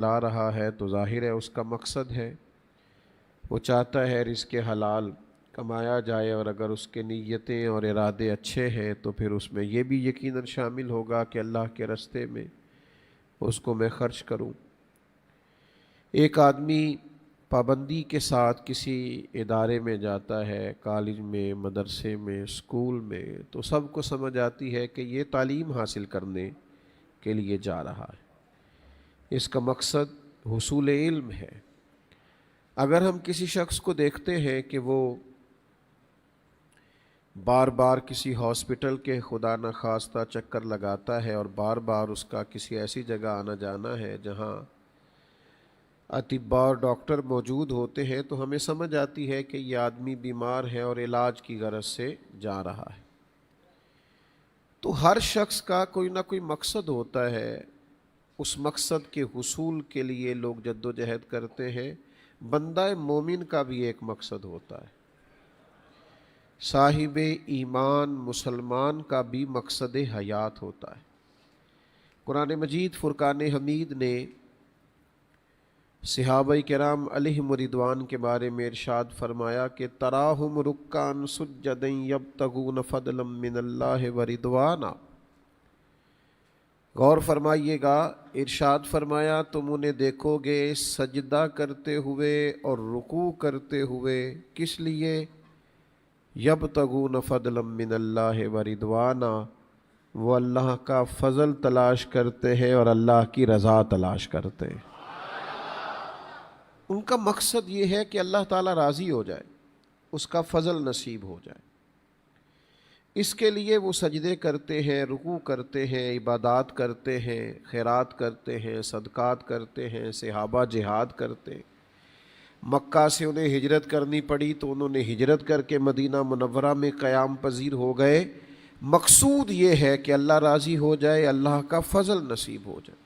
لا رہا ہے تو ظاہر ہے اس کا مقصد ہے، وہ چاہتا ہے رزق حلال کمایا جائے، اور اگر اس کے نیتیں اور ارادے اچھے ہیں تو پھر اس میں یہ بھی یقیناً شامل ہوگا کہ اللہ کے راستے میں اس کو میں خرچ کروں۔ ایک آدمی پابندی کے ساتھ کسی ادارے میں جاتا ہے، کالج میں، مدرسے میں، اسکول میں، تو سب کو سمجھ آتی ہے کہ یہ تعلیم حاصل کرنے کے لیے جا رہا ہے، اس کا مقصد حصول علم ہے۔ اگر ہم کسی شخص کو دیکھتے ہیں کہ وہ بار بار کسی ہاسپٹل کے خدا نخواستہ چکر لگاتا ہے اور بار بار اس کا کسی ایسی جگہ آنا جانا ہے جہاں اطباء اور ڈاکٹر موجود ہوتے ہیں، تو ہمیں سمجھ آتی ہے کہ یہ آدمی بیمار ہے اور علاج کی غرض سے جا رہا ہے۔ تو ہر شخص کا کوئی نہ کوئی مقصد ہوتا ہے، اس مقصد کے حصول کے لیے لوگ جد و جہد کرتے ہیں۔ بندہ مومن کا بھی ایک مقصد ہوتا ہے، صاحب ایمان مسلمان کا بھی مقصد حیات ہوتا ہے۔ قرآن مجید فرقان حمید نے صحابہ کرام علیہم رضوان کے بارے میں ارشاد فرمایا کہ تراہم رکعا سجدا یبتغون فضلا من اللہ ورضوانا۔ غور فرمائیے گا، ارشاد فرمایا تم انہیں دیکھو گے سجدہ کرتے ہوئے اور رکوع کرتے ہوئے، کس لیے؟ یبتغون فضلا من اللہ ورضوانا، وہ اللہ کا فضل تلاش کرتے ہیں اور اللہ کی رضا تلاش کرتے ہیں۔ ان کا مقصد یہ ہے کہ اللہ تعالیٰ راضی ہو جائے، اس کا فضل نصیب ہو جائے، اس کے لیے وہ سجدے کرتے ہیں، رکوع کرتے ہیں، عبادات کرتے ہیں، خیرات کرتے ہیں، صدقات کرتے ہیں، صحابہ جہاد کرتے ہیں۔ مکہ سے انہیں ہجرت کرنی پڑی تو انہوں نے ہجرت کر کے مدینہ منورہ میں قیام پذیر ہو گئے۔ مقصود یہ ہے کہ اللہ راضی ہو جائے، اللہ کا فضل نصیب ہو جائے۔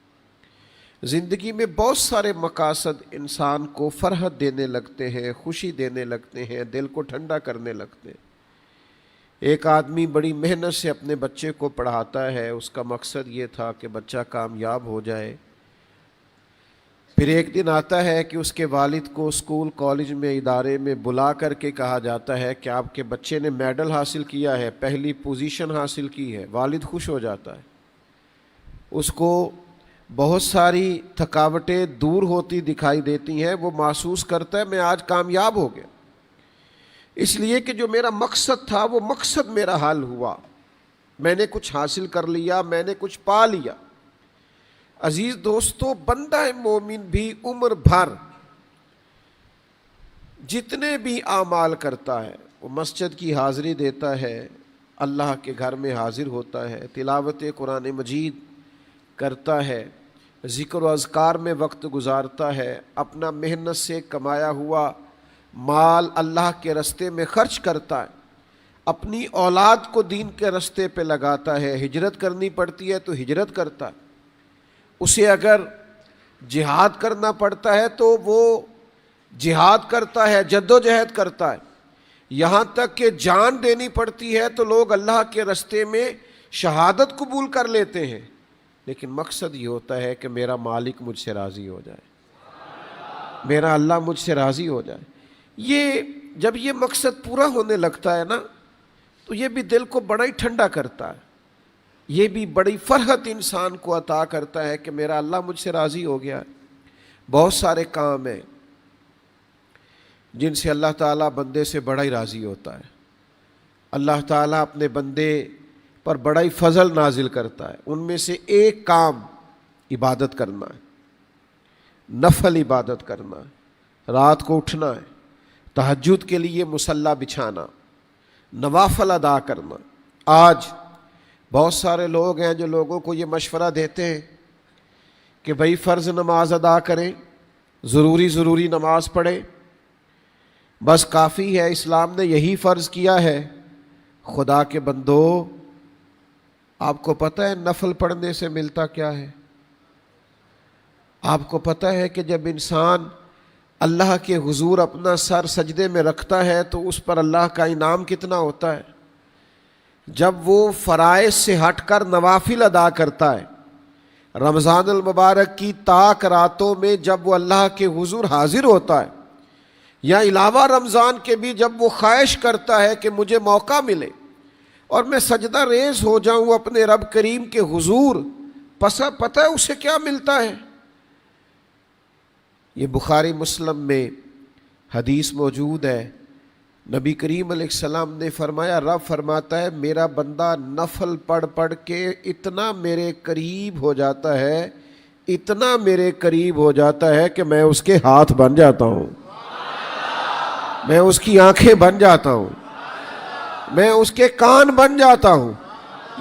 زندگی میں بہت سارے مقاصد انسان کو فرحت دینے لگتے ہیں، خوشی دینے لگتے ہیں، دل کو ٹھنڈا کرنے لگتے ہیں۔ ایک آدمی بڑی محنت سے اپنے بچے کو پڑھاتا ہے، اس کا مقصد یہ تھا کہ بچہ کامیاب ہو جائے۔ پھر ایک دن آتا ہے کہ اس کے والد کو اسکول کالج میں ادارے میں بلا کر کے کہا جاتا ہے کہ آپ کے بچے نے میڈل حاصل کیا ہے، پہلی پوزیشن حاصل کی ہے۔ والد خوش ہو جاتا ہے، اس کو بہت ساری تھکاوٹیں دور ہوتی دکھائی دیتی ہیں، وہ محسوس کرتا ہے میں آج کامیاب ہو گیا، اس لیے کہ جو میرا مقصد تھا وہ مقصد میرا حل ہوا، میں نے کچھ حاصل کر لیا، میں نے کچھ پا لیا۔ عزیز دوستو، بندہ مومن بھی عمر بھر جتنے بھی اعمال کرتا ہے، وہ مسجد کی حاضری دیتا ہے، اللہ کے گھر میں حاضر ہوتا ہے، تلاوت قرآن مجید کرتا ہے، ذکر و اذکار میں وقت گزارتا ہے، اپنا محنت سے کمایا ہوا مال اللہ کے راستے میں خرچ کرتا ہے، اپنی اولاد کو دین کے راستے پہ لگاتا ہے، ہجرت کرنی پڑتی ہے تو ہجرت کرتا ہے، اسے اگر جہاد کرنا پڑتا ہے تو وہ جہاد کرتا ہے، جد و جہد کرتا ہے، یہاں تک کہ جان دینی پڑتی ہے تو لوگ اللہ کے راستے میں شہادت قبول کر لیتے ہیں، لیکن مقصد یہ ہوتا ہے کہ میرا مالک مجھ سے راضی ہو جائے، میرا اللہ مجھ سے راضی ہو جائے۔ یہ جب یہ مقصد پورا ہونے لگتا ہے نا تو یہ بھی دل کو بڑا ہی ٹھنڈا کرتا ہے، یہ بھی بڑی فرحت انسان کو عطا کرتا ہے کہ میرا اللہ مجھ سے راضی ہو گیا ہے۔ بہت سارے کام ہیں جن سے اللہ تعالیٰ بندے سے بڑا ہی راضی ہوتا ہے، اللہ تعالیٰ اپنے بندے پر بڑا ہی فضل نازل کرتا ہے، ان میں سے ایک کام عبادت کرنا ہے، نفل عبادت کرنا ہے، رات کو اٹھنا ہے، تہجد کے لیے مصلی بچھانا، نوافل ادا کرنا۔ آج بہت سارے لوگ ہیں جو لوگوں کو یہ مشورہ دیتے ہیں کہ بھائی فرض نماز ادا کریں، ضروری نماز پڑھیں، بس کافی ہے، اسلام نے یہی فرض کیا ہے۔ خدا کے بندو، آپ کو پتہ ہے نفل پڑھنے سے ملتا کیا ہے؟ آپ کو پتہ ہے کہ جب انسان اللہ کے حضور اپنا سر سجدے میں رکھتا ہے تو اس پر اللہ کا انعام کتنا ہوتا ہے؟ جب وہ فرائض سے ہٹ کر نوافل ادا کرتا ہے رمضان المبارک کی تاک راتوں میں جب وہ اللہ کے حضور حاضر ہوتا ہے، یا علاوہ رمضان کے بھی جب وہ خواہش کرتا ہے کہ مجھے موقع ملے اور میں سجدہ ریز ہو جاؤں اپنے رب کریم کے حضور، پتہ ہے اسے کیا ملتا ہے؟ یہ بخاری مسلم میں حدیث موجود ہے، نبی کریم علیہ السلام نے فرمایا، رب فرماتا ہے میرا بندہ نفل پڑھ پڑھ کے اتنا میرے قریب ہو جاتا ہے، اتنا میرے قریب ہو جاتا ہے کہ میں اس کے ہاتھ بن جاتا ہوں، میں اس کی آنکھیں بن جاتا ہوں، میں اس کے کان بن جاتا ہوں۔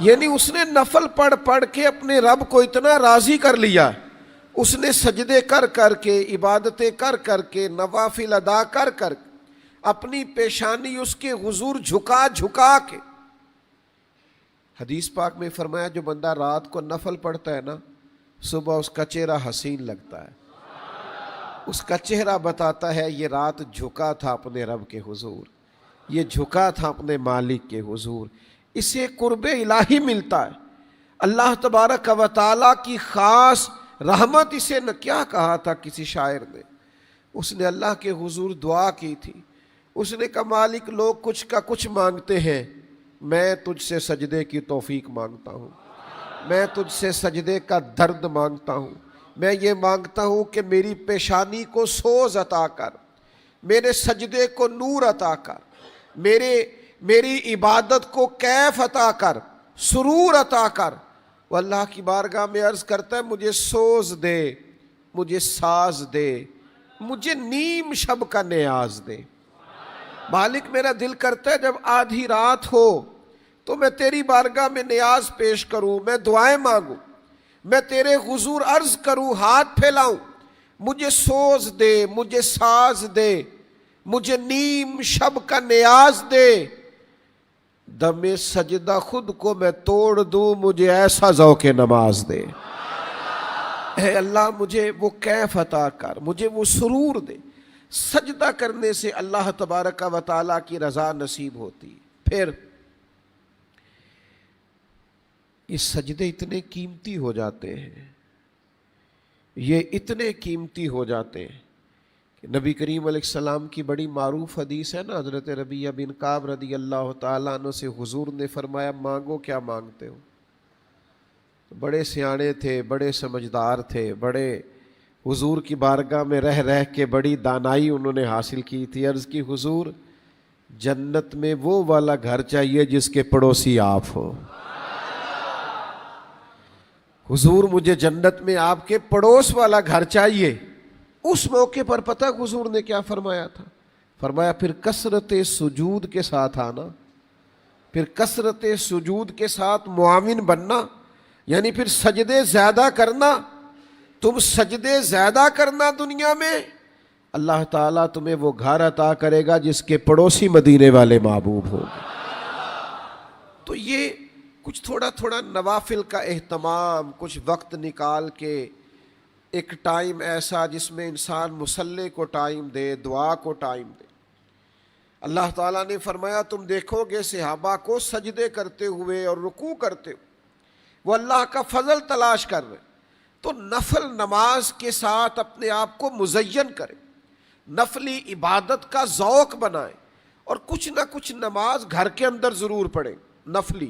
یعنی اس نے نفل پڑھ پڑھ کے اپنے رب کو اتنا راضی کر لیا، اس نے سجدے کر کر کے، عبادتیں کر کر کے، نوافل ادا کر کر کے، اپنی پیشانی اس کے حضور جھکا جھکا کے۔ حدیث پاک میں فرمایا جو بندہ رات کو نفل پڑھتا ہے نا، صبح اس کا چہرہ حسین لگتا ہے، اس کا چہرہ بتاتا ہے یہ رات جھکا تھا اپنے رب کے حضور، یہ جھکا تھا اپنے مالک کے حضور، اسے قرب الہی ملتا ہے، اللہ تبارک و تعالیٰ کی خاص رحمت اسے نہ۔ کیا کہا تھا کسی شاعر نے، اس نے اللہ کے حضور دعا کی تھی، اس نے کہا مالک لوگ کچھ کا کچھ مانگتے ہیں، میں تجھ سے سجدے کی توفیق مانگتا ہوں، میں تجھ سے سجدے کا درد مانگتا ہوں، میں یہ مانگتا ہوں کہ میری پیشانی کو سوز عطا کر، میرے سجدے کو نور عطا کر، میری عبادت کو کیف عطا کر، سرور عطا کر۔ وہ اللہ کی بارگاہ میں عرض کرتا ہے مجھے سوز دے، مجھے ساز دے، مجھے نیم شب کا نیاز دے۔ مالک میرا دل کرتا ہے جب آدھی رات ہو تو میں تیری بارگاہ میں نیاز پیش کروں، میں دعائیں مانگوں، میں تیرے حضور عرض کروں، ہاتھ پھیلاؤں، مجھے سوز دے، مجھے ساز دے، مجھے نیم شب کا نیاز دے، دم سجدہ خود کو میں توڑ دوں، مجھے ایسا ذوق نماز دے۔ اے اللہ مجھے وہ کیف عطا کر، مجھے وہ سرور دے۔ سجدہ کرنے سے اللہ تبارک و تعالیٰ کی رضا نصیب ہوتی۔ پھر یہ سجدے اتنے قیمتی ہو جاتے ہیں، یہ اتنے قیمتی ہو جاتے ہیں کہ نبی کریم علیہ السلام کی بڑی معروف حدیث ہے نا، حضرت ربیعہ بن کعب رضی اللہ تعالیٰ عنہ سے حضور نے فرمایا مانگو کیا مانگتے ہو؟ بڑے سیانے تھے، بڑے سمجھدار تھے، بڑے حضور کی بارگاہ میں رہ رہ کے بڑی دانائی انہوں نے حاصل کی تھی۔ عرض کی حضور جنت میں وہ والا گھر چاہیے جس کے پڑوسی آپ ہو۔ حضور مجھے جنت میں آپ کے پڑوس والا گھر چاہیے۔ اس موقع پر پتہ حضور نے کیا فرمایا تھا؟ فرمایا پھر کثرت سجود کے ساتھ آنا، پھر کثرت سجود کے ساتھ معاون بننا، یعنی پھر سجدے زیادہ کرنا۔ تم سجدے زیادہ کرنا دنیا میں، اللہ تعالیٰ تمہیں وہ گھر عطا کرے گا جس کے پڑوسی مدینے والے محبوب ہوں۔ تو یہ کچھ تھوڑا تھوڑا نوافل کا اہتمام، کچھ وقت نکال کے ایک ٹائم ایسا جس میں انسان مصلی کو ٹائم دے، دعا کو ٹائم دے۔ اللہ تعالیٰ نے فرمایا تم دیکھو گے صحابہ کو سجدے کرتے ہوئے اور رکوع کرتے ہوئے، وہ اللہ کا فضل تلاش کر رہے۔ تو نفل نماز کے ساتھ اپنے آپ کو مزین کرے، نفلی عبادت کا ذوق بنائے، اور کچھ نہ کچھ نماز گھر کے اندر ضرور پڑھے، نفلی،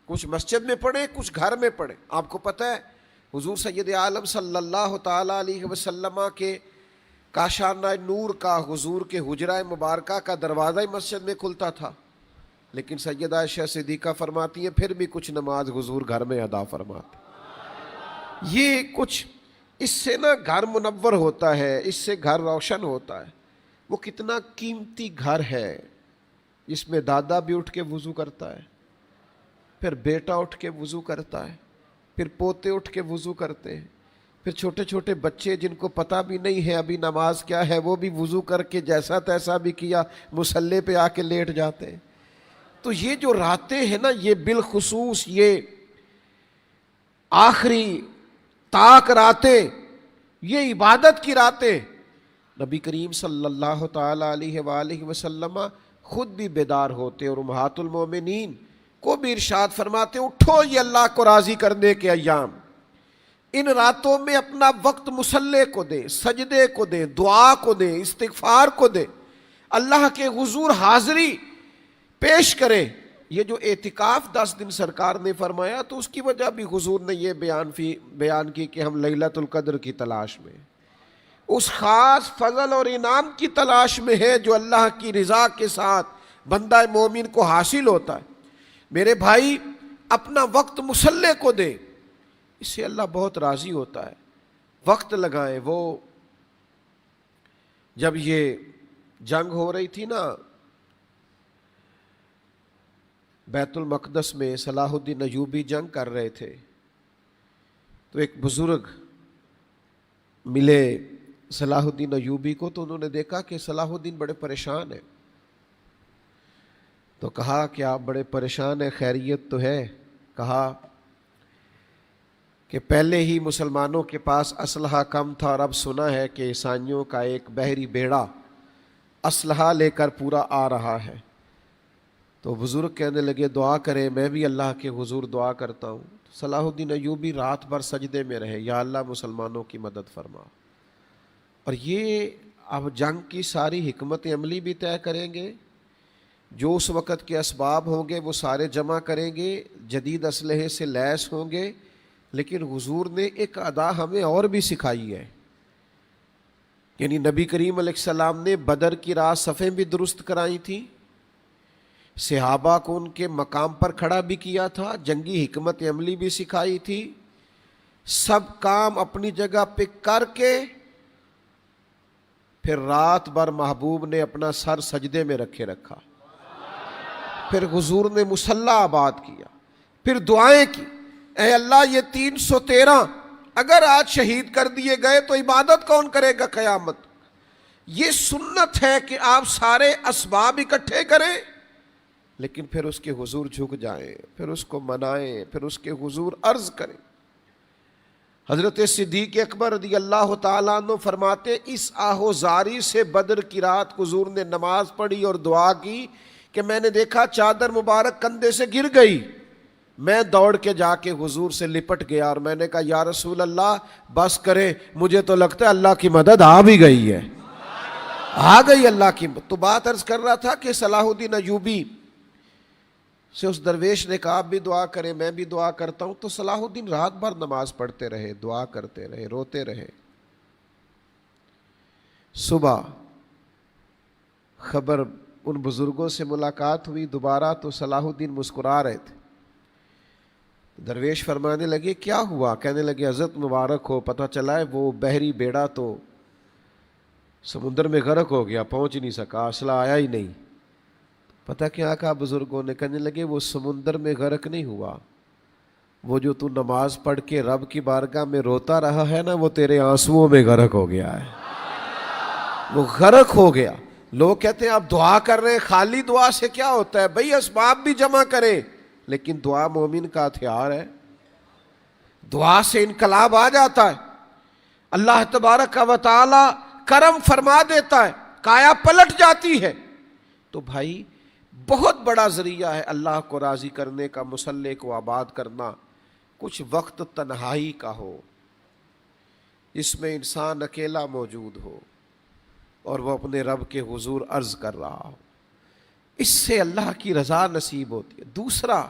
کچھ مسجد میں پڑھے، کچھ گھر میں پڑھے۔ آپ کو پتہ ہے حضور سید عالم صلی اللہ تعالیٰ علیہ وسلم کے کاشانہ نور کا، حضور کے حجرہ مبارکہ کا دروازہ ہی مسجد میں کھلتا تھا، لیکن سیدہ عائشہ صدیقہ فرماتی ہیں پھر بھی کچھ نماز حضور گھر میں ادا فرماتے۔ یہ کچھ اس سے نا گھر منور ہوتا ہے، اس سے گھر روشن ہوتا ہے۔ وہ کتنا قیمتی گھر ہے جس میں دادا بھی اٹھ کے وضو کرتا ہے، پھر بیٹا اٹھ کے وضو کرتا ہے، پھر پوتے اٹھ کے وضو کرتے ہیں، پھر چھوٹے چھوٹے بچے جن کو پتہ بھی نہیں ہے ابھی نماز کیا ہے وہ بھی وضو کر کے جیسا تیسا بھی کیا مصلی پہ آ کے لیٹ جاتے ہیں۔ تو یہ جو راتیں ہیں نا، یہ بالخصوص یہ آخری تاک راتیں، یہ عبادت کی راتیں، نبی کریم صلی اللہ تعالیٰ علیہ وآلہ وسلم خود بھی بیدار ہوتے اور امہات المومنین کو بھی ارشاد فرماتے اٹھو یہ اللہ کو راضی کرنے کے ایام، ان راتوں میں اپنا وقت مصلی کو دیں، سجدے کو دیں، دعا کو دیں، استغفار کو دیں، اللہ کے حضور حاضری پیش کریں۔ یہ جو اعتکاف 10 دن سرکار نے فرمایا تو اس کی وجہ بھی حضور نے یہ بیان کی کہ ہم لیلۃ القدر کی تلاش میں، اس خاص فضل اور انعام کی تلاش میں ہے جو اللہ کی رضا کے ساتھ بندہ مومن کو حاصل ہوتا ہے۔ میرے بھائی، اپنا وقت مصلی کو دیں، اس سے اللہ بہت راضی ہوتا ہے۔ وقت لگائیں۔ وہ جب یہ جنگ ہو رہی تھی نا بیت المقدس میں، صلاح الدین ایوبی جنگ کر رہے تھے، تو ایک بزرگ ملے صلاح الدین ایوبی کو، تو انہوں نے دیکھا کہ صلاح الدین بڑے پریشان ہیں، تو کہا کہ آپ بڑے پریشان ہیں، خیریت تو ہے؟ کہا کہ پہلے ہی مسلمانوں کے پاس اسلحہ کم تھا، اور اب سنا ہے کہ عیسائیوں کا ایک بحری بیڑا اسلحہ لے کر پورا آ رہا ہے۔ تو بزرگ کہنے لگے دعا کریں، میں بھی اللہ کے حضور دعا کرتا ہوں۔ صلاح الدین ایوبی رات بھر سجدے میں رہے، یا اللہ مسلمانوں کی مدد فرما۔ اور یہ اب جنگ کی ساری حکمت عملی بھی طے کریں گے، جو اس وقت کے اسباب ہوں گے وہ سارے جمع کریں گے، جدید اسلحے سے لیس ہوں گے، لیکن حضور نے ایک ادا ہمیں اور بھی سکھائی ہے، یعنی نبی کریم علیہ السلام نے بدر کی رات صفیں بھی درست کرائی تھیں، صحابہ کو ان کے مقام پر کھڑا بھی کیا تھا، جنگی حکمت عملی بھی سکھائی تھی، سب کام اپنی جگہ پہ کر کے پھر رات بھر محبوب نے اپنا سر سجدے میں رکھے رکھا، پھر حضور نے مصلی آباد کیا، پھر دعائیں کی، اے اللہ یہ 313 اگر آج شہید کر دیے گئے تو عبادت کون کرے گا قیامت؟ یہ سنت ہے کہ آپ سارے اسباب اکٹھے کریں، لیکن پھر اس کے حضور جھک جائیں، پھر اس کو منائیں، پھر اس کے حضور عرض کریں۔ حضرت صدیق اکبر رضی اللہ تعالیٰ عنہ فرماتے، اس آہوزاری سے بدر کی رات حضور نے نماز پڑھی اور دعا کی کہ میں نے دیکھا چادر مبارک کندھے سے گر گئی، میں دوڑ کے جا کے حضور سے لپٹ گیا اور میں نے کہا یا رسول اللہ بس کرے، مجھے تو لگتا ہے اللہ کی مدد آ بھی گئی ہے، آ گئی اللہ کی مدد۔ تو بات عرض کر رہا تھا کہ صلاح الدین ایوبی سے اس درویش نے کہا آپ بھی دعا کریں، میں بھی دعا کرتا ہوں، تو صلاح الدین رات بھر نماز پڑھتے رہے، دعا کرتے رہے، روتے رہے۔ صبح خبر ان بزرگوں سے ملاقات ہوئی دوبارہ، تو صلاح الدین مسکرا رہے تھے۔ درویش فرمانے لگے کیا ہوا؟ کہنے لگے حضرت مبارک ہو، پتہ چلا ہے وہ بحری بیڑا تو سمندر میں غرق ہو گیا، پہنچ نہیں سکا، اسلحہ آیا ہی نہیں۔ پتہ کیا کہا بزرگوں نے؟ کہنے لگے وہ سمندر میں غرق نہیں ہوا، وہ جو تو نماز پڑھ کے رب کی بارگاہ میں روتا رہا ہے نا، وہ تیرے آنسوؤں میں غرق ہو گیا ہے، وہ غرق ہو گیا۔ لوگ کہتے ہیں آپ دعا کر رہے ہیں، خالی دعا سے کیا ہوتا ہے؟ بھئی اسباب بھی جمع کریں، لیکن دعا مومن کا ہتھیار ہے، دعا سے انقلاب آ جاتا ہے، اللہ تبارک و تعالی کرم فرما دیتا ہے، کایا پلٹ جاتی ہے۔ تو بھائی بہت بڑا ذریعہ ہے اللہ کو راضی کرنے کا، مصلی کو آباد کرنا۔ کچھ وقت تنہائی کا ہو، اس میں انسان اکیلا موجود ہو اور وہ اپنے رب کے حضور عرض کر رہا ہو، اس سے اللہ کی رضا نصیب ہوتی ہے۔ دوسرا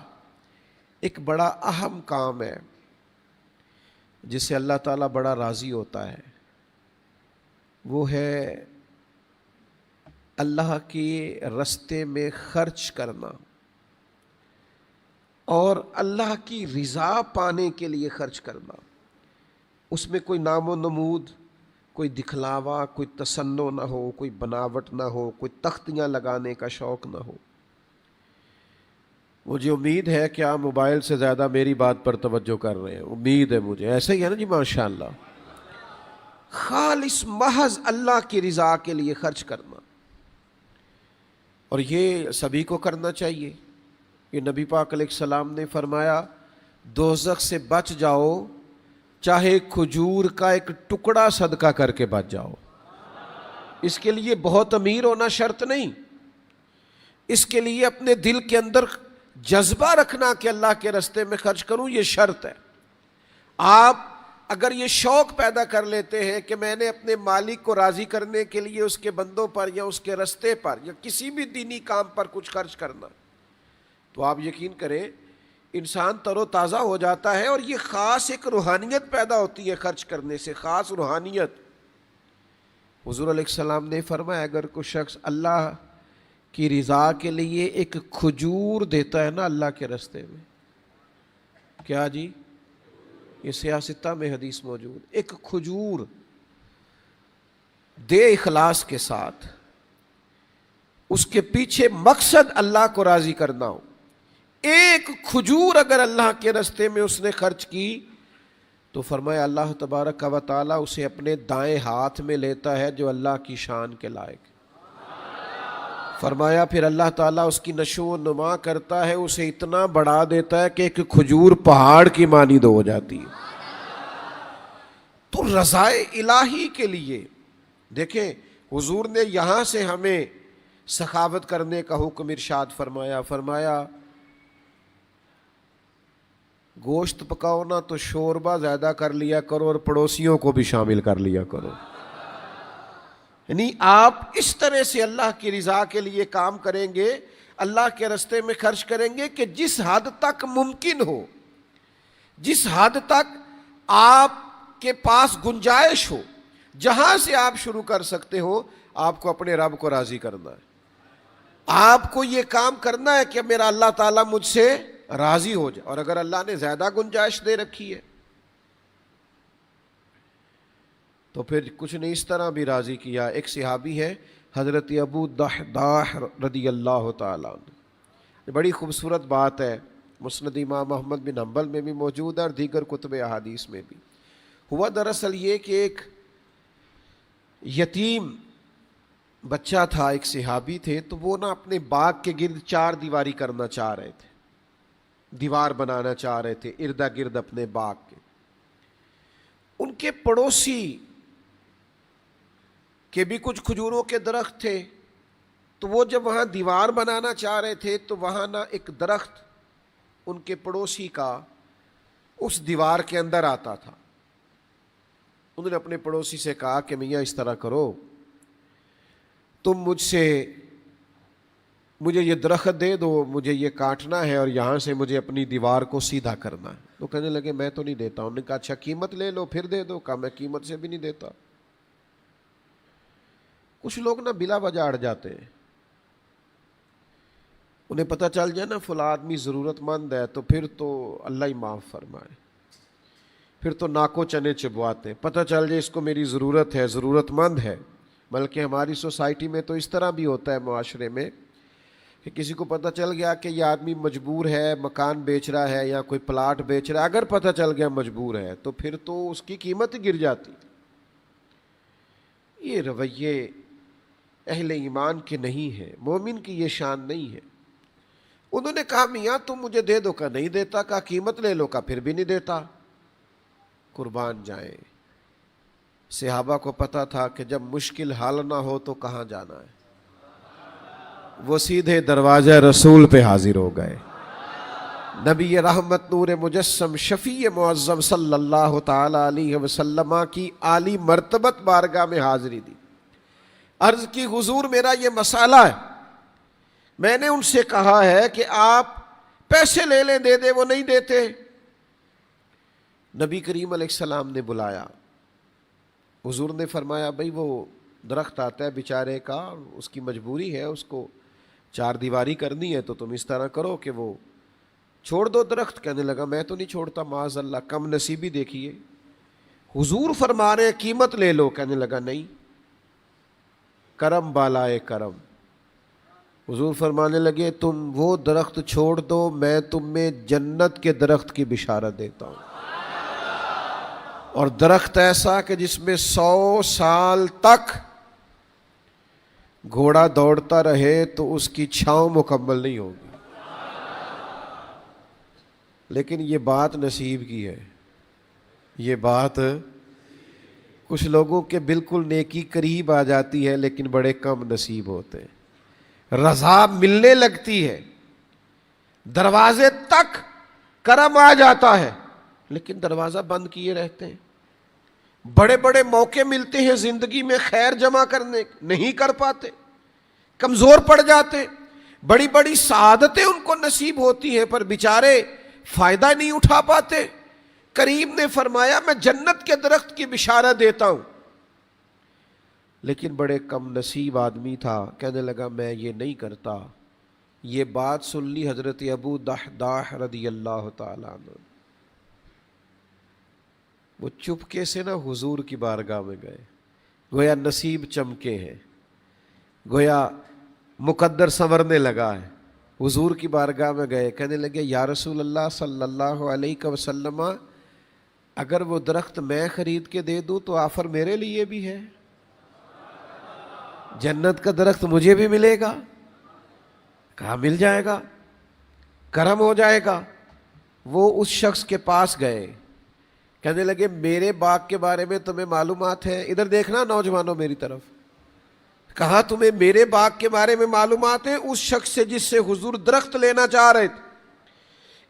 ایک بڑا اہم کام ہے جس سے اللہ تعالیٰ بڑا راضی ہوتا ہے، وہ ہے اللہ کے راستے میں خرچ کرنا، اور اللہ کی رضا پانے کے لیے خرچ کرنا۔ اس میں کوئی نام و نمود، کوئی دکھلاوا، کوئی تصنع نہ ہو، کوئی بناوٹ نہ ہو، کوئی تختیاں لگانے کا شوق نہ ہو۔ مجھے امید ہے کہ آپ موبائل سے زیادہ میری بات پر توجہ کر رہے ہیں، امید ہے مجھے، ایسا ہی ہے نا جی؟ ماشاءاللہ، خالص محض اللہ کی رضا کے لیے خرچ کرنا، اور یہ سبھی کو کرنا چاہیے۔ یہ نبی پاک علیہ السلام نے فرمایا دوزخ سے بچ جاؤ چاہے کھجور کا ایک ٹکڑا صدقہ کر کے بچ جاؤ۔ اس کے لیے بہت امیر ہونا شرط نہیں، اس کے لیے اپنے دل کے اندر جذبہ رکھنا کہ اللہ کے راستے میں خرچ کروں، یہ شرط ہے۔ آپ اگر یہ شوق پیدا کر لیتے ہیں کہ میں نے اپنے مالک کو راضی کرنے کے لیے اس کے بندوں پر یا اس کے رستے پر یا کسی بھی دینی کام پر کچھ خرچ کرنا، تو آپ یقین کریں انسان تر و تازہ ہو جاتا ہے، اور یہ خاص ایک روحانیت پیدا ہوتی ہے خرچ کرنے سے، خاص روحانیت۔ حضور علیہ السلام نے فرمایا اگر کوئی شخص اللہ کی رضا کے لیے ایک کھجور دیتا ہے نا اللہ کے رستے میں، کیا جی، یہ سیاستہ میں حدیث موجود، ایک کھجور دے اخلاص کے ساتھ، اس کے پیچھے مقصد اللہ کو راضی کرنا ہو، ایک کھجور اگر اللہ کے رستے میں اس نے خرچ کی تو فرمایا اللہ تبارک و تعالیٰ اسے اپنے دائیں ہاتھ میں لیتا ہے جو اللہ کی شان کے لائق۔ فرمایا پھر اللہ تعالیٰ اس کی نشو و نما کرتا ہے، اسے اتنا بڑھا دیتا ہے کہ ایک کھجور پہاڑ کی مانند ہو جاتی ہے۔ تو رضائے الہی کے لیے دیکھیں حضور نے یہاں سے ہمیں سخاوت کرنے کا حکم ارشاد فرمایا، فرمایا گوشت پکاؤ نا تو شوربہ زیادہ کر لیا کرو اور پڑوسیوں کو بھی شامل کر لیا کرو، یعنی آپ اس طرح سے اللہ کی رضا کے لیے کام کریں گے، اللہ کے رستے میں خرچ کریں گے کہ جس حد تک ممکن ہو، جس حد تک آپ کے پاس گنجائش ہو، جہاں سے آپ شروع کر سکتے ہو، آپ کو اپنے رب کو راضی کرنا ہے، آپ کو یہ کام کرنا ہے کہ میرا اللہ تعالیٰ مجھ سے راضی ہو جائے۔ اور اگر اللہ نے زیادہ گنجائش دے رکھی ہے تو پھر کچھ نہیں، اس طرح بھی راضی کیا۔ ایک صحابی ہے حضرت ابو دحداح رضی اللہ تعالیٰ عنہ، بڑی خوبصورت بات ہے، مسند امام محمد بن حنبل میں بھی موجود ہے اور دیگر کتب احادیث میں بھی۔ ہوا دراصل یہ کہ ایک یتیم بچہ تھا، ایک صحابی تھے، تو وہ نا اپنے باغ کے گرد چار دیواری کرنا چاہ رہے تھے، دیوار بنانا چاہ رہے تھے اردا گرد اپنے باغ کے۔ ان کے پڑوسی کے بھی کچھ کھجوروں کے درخت تھے، تو وہ جب وہاں دیوار بنانا چاہ رہے تھے تو وہاں نا ایک درخت ان کے پڑوسی کا اس دیوار کے اندر آتا تھا۔ انہوں نے اپنے پڑوسی سے کہا کہ میاں اس طرح کرو، تم مجھے یہ درخت دے دو، مجھے یہ کاٹنا ہے اور یہاں سے مجھے اپنی دیوار کو سیدھا کرنا ہے۔ تو کہنے لگے میں تو نہیں دیتا ہوں۔ انہوں نے کہا اچھا قیمت لے لو پھر دے دو۔ کہا میں قیمت سے بھی نہیں دیتا۔ کچھ لوگ نا بلا وجہ اڑ جاتے ہیں، انہیں پتہ چل جائے نا فلاں آدمی ضرورت مند ہے تو پھر تو اللہ ہی معاف فرمائے، پھر تو ناکو چنے چبواتے ہیں، پتہ چل جائے اس کو میری ضرورت ہے، ضرورت مند ہے۔ بلکہ ہماری سوسائٹی میں تو اس طرح بھی ہوتا ہے، معاشرے میں، کہ کسی کو پتہ چل گیا کہ یہ آدمی مجبور ہے، مکان بیچ رہا ہے یا کوئی پلاٹ بیچ رہا ہے، اگر پتہ چل گیا مجبور ہے تو پھر تو اس کی قیمت ہی گر جاتی۔ یہ رویے اہل ایمان کے نہیں ہیں، مومن کی یہ شان نہیں ہے۔ انہوں نے کہا میاں تم مجھے دے دو، کہا نہیں دیتا، کہا قیمت لے لو، کہا پھر بھی نہیں دیتا۔ قربان جائیں، صحابہ کو پتہ تھا کہ جب مشکل حال نہ ہو تو کہاں جانا ہے، وہ سیدھے دروازہ رسول پہ حاضر ہو گئے۔ نبی رحمت نور مجسم شفیع معظم صلی اللہ تعالی علیہ وسلم کی عالی مرتبت بارگاہ میں حاضری دی، عرض کی حضور میرا یہ مسئلہ ہے، میں نے ان سے کہا ہے کہ آپ پیسے لے لیں دے دے، وہ نہیں دیتے۔ نبی کریم علیہ السلام نے بلایا، حضور نے فرمایا بھئی وہ درخت آتا ہے بیچارے کا، اس کی مجبوری ہے، اس کو چار دیواری کرنی ہے، تو تم اس طرح کرو کہ وہ چھوڑ دو درخت۔ کہنے لگا میں تو نہیں چھوڑتا، معاذ اللہ، کم نصیبی دیکھیے۔ حضور فرما رہے قیمت لے لو، کہنے لگا نہیں، کرم بالائے کرم۔ حضور فرمانے لگے تم وہ درخت چھوڑ دو، میں تمہیں جنت کے درخت کی بشارت دیتا ہوں، اور درخت ایسا کہ جس میں 100 سال تک گھوڑا دوڑتا رہے تو اس کی چھاؤں مکمل نہیں ہوگی۔ لیکن یہ بات نصیب کی ہے، یہ بات کچھ لوگوں کے بالکل نیکی قریب آ جاتی ہے لیکن بڑے کم نصیب ہوتے ہیں۔ رضا ملنے لگتی ہے، دروازے تک کرم آ جاتا ہے لیکن دروازہ بند کیے رہتے ہیں۔ بڑے بڑے موقع ملتے ہیں زندگی میں خیر جمع کرنے، نہیں کر پاتے، کمزور پڑ جاتے، بڑی بڑی سعادتیں ان کو نصیب ہوتی ہیں پر بیچارے فائدہ نہیں اٹھا پاتے۔ کریم نے فرمایا میں جنت کے درخت کی بشارت دیتا ہوں، لیکن بڑے کم نصیب آدمی تھا، کہنے لگا میں یہ نہیں کرتا۔ یہ بات سن لی حضرت ابو دحداح رضی اللہ تعالیٰ عنہ، وہ چپکے سے نا حضور کی بارگاہ میں گئے، گویا نصیب چمکے ہیں، گویا مقدر سنورنے لگا ہے، حضور کی بارگاہ میں گئے، کہنے لگے یا رسول اللہ صلی اللہ علیہ وسلم، اگر وہ درخت میں خرید کے دے دوں تو آفر میرے لیے بھی ہے، جنت کا درخت مجھے بھی ملے گا؟ کہا مل جائے گا، کرم ہو جائے گا۔ وہ اس شخص کے پاس گئے، کہنے لگے میرے باغ کے بارے میں تمہیں معلومات ہے؟ ادھر دیکھنا نوجوانوں میری طرف، کہا تمہیں میرے باغ کے بارے میں معلومات ہے؟ اس شخص سے جس سے حضور درخت لینا چاہ رہے تھے۔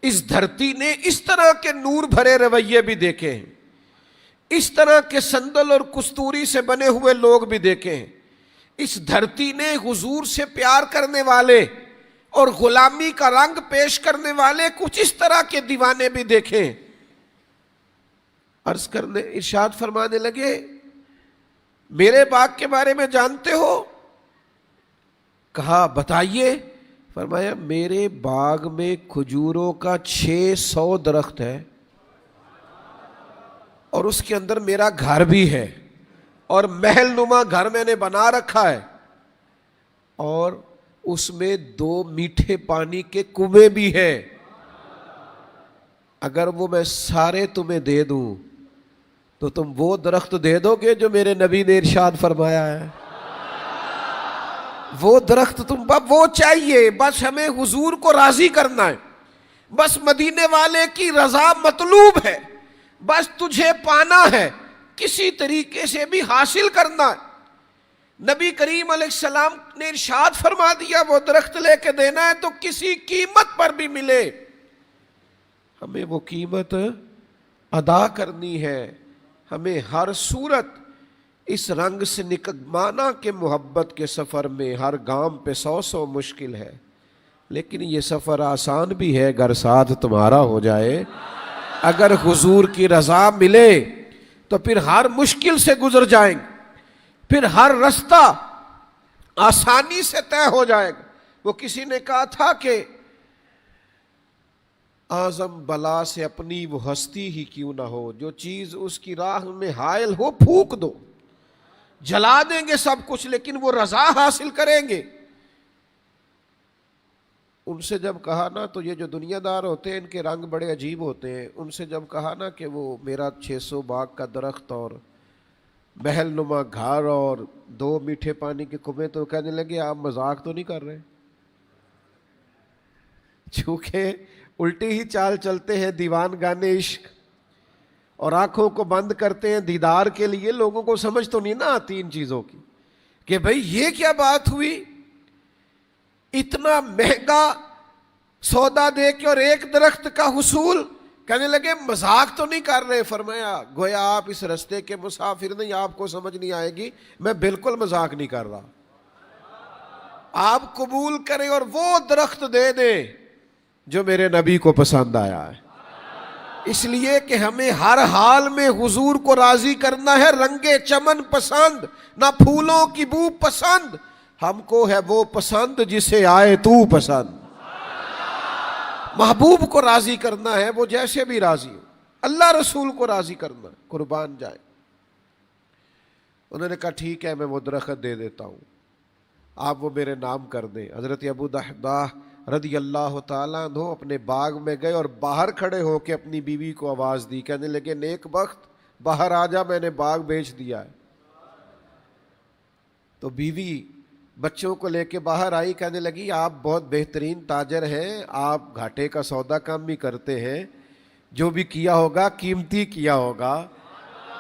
اس دھرتی نے اس طرح کے نور بھرے رویے بھی دیکھے ہیں، اس طرح کے سندل اور کستوری سے بنے ہوئے لوگ بھی دیکھے ہیں، اس دھرتی نے حضور سے پیار کرنے والے اور غلامی کا رنگ پیش کرنے والے کچھ اس طرح کے دیوانے بھی دیکھے ہیں۔ عرض کرنے ارشاد فرمانے لگے میرے باغ کے بارے میں جانتے ہو؟ کہا بتائیے۔ فرمایا میرے باغ میں کھجوروں کا 600 درخت ہے، اور اس کے اندر میرا گھر بھی ہے، اور محل نما گھر میں نے بنا رکھا ہے، اور اس میں 2 میٹھے پانی کے کنویں بھی ہے۔ اگر وہ میں سارے تمہیں دے دوں تو تم وہ درخت دے دو گے جو میرے نبی نے ارشاد فرمایا ہے؟ وہ درخت تم وہ چاہیے، بس ہمیں حضور کو راضی کرنا ہے، بس مدینے والے کی رضا مطلوب ہے، بس تجھے پانا ہے، کسی طریقے سے بھی حاصل کرنا ہے۔ نبی کریم علیہ السلام نے ارشاد فرما دیا وہ درخت لے کے دینا ہے تو کسی قیمت پر بھی ملے، ہمیں وہ قیمت ادا کرنی ہے۔ ہمیں ہر صورت اس رنگ سے مانا کہ محبت کے سفر میں ہر گام پہ 100 مشکل ہے، لیکن یہ سفر آسان بھی ہے اگر ساتھ تمہارا ہو جائے۔ اگر حضور کی رضا ملے تو پھر ہر مشکل سے گزر جائیں گے، پھر ہر رستہ آسانی سے طے ہو جائے گا۔ وہ کسی نے کہا تھا کہ اعظم بلا سے اپنی وہ ہستی ہی کیوں نہ ہو، جو چیز اس کی راہ میں حائل ہو پھونک دو، جلا دیں گے سب کچھ لیکن وہ رضا حاصل کریں گے۔ ان سے جب کہا نا تو یہ جو دنیا دار ہوتے ہیں ان کے رنگ بڑے عجیب ہوتے ہیں، ان سے جب کہا نا کہ وہ میرا 600 باغ کا درخت اور محل نما گھر اور 2 میٹھے پانی کے کنویں، تو کہنے لگے آپ مذاق تو نہیں کر رہے؟ چونکہ الٹی ہی چال چلتے ہیں دیوان گانے عشق، اور آنکھوں کو بند کرتے ہیں دیدار کے لیے۔ لوگوں کو سمجھ تو نہیں نہ آتی ان چیزوں کی کہ بھئی یہ کیا بات ہوئی، اتنا مہنگا سودا دے کے اور ایک درخت کا حصول۔ کہنے لگے مذاق تو نہیں کر رہے؟ فرمایا گویا آپ اس رستے کے مسافر نہیں، آپ کو سمجھ نہیں آئے گی، میں بالکل مذاق نہیں کر رہا۔ آپ قبول کریں اور وہ درخت دے دیں جو میرے نبی کو پسند آیا ہے، اس لیے کہ ہمیں ہر حال میں حضور کو راضی کرنا ہے۔ رنگے چمن پسند نہ پھولوں کی بو پسند، ہم کو ہے وہ پسند جسے آئے تو پسند۔ محبوب کو راضی کرنا ہے، وہ جیسے بھی راضی ہو، اللہ رسول کو راضی کرنا، قربان جائے۔ انہوں نے کہا ٹھیک ہے میں وہ درخت دے دیتا ہوں، آپ وہ میرے نام کر دیں۔ حضرت ابو دحداح رضی اللہ تعالیٰ عنہ اپنے باغ میں گئے اور باہر کھڑے ہو کے اپنی بیوی کو آواز دی، کہنے لگے نیک بخت باہر آ جا، میں نے باغ بیچ دیا ہے۔ تو بیوی بچوں کو لے کے باہر آئی، کہنے لگی آپ بہت بہترین تاجر ہیں، آپ گھاٹے کا سودا کم بھی کرتے ہیں، جو بھی کیا ہوگا قیمتی کیا ہوگا،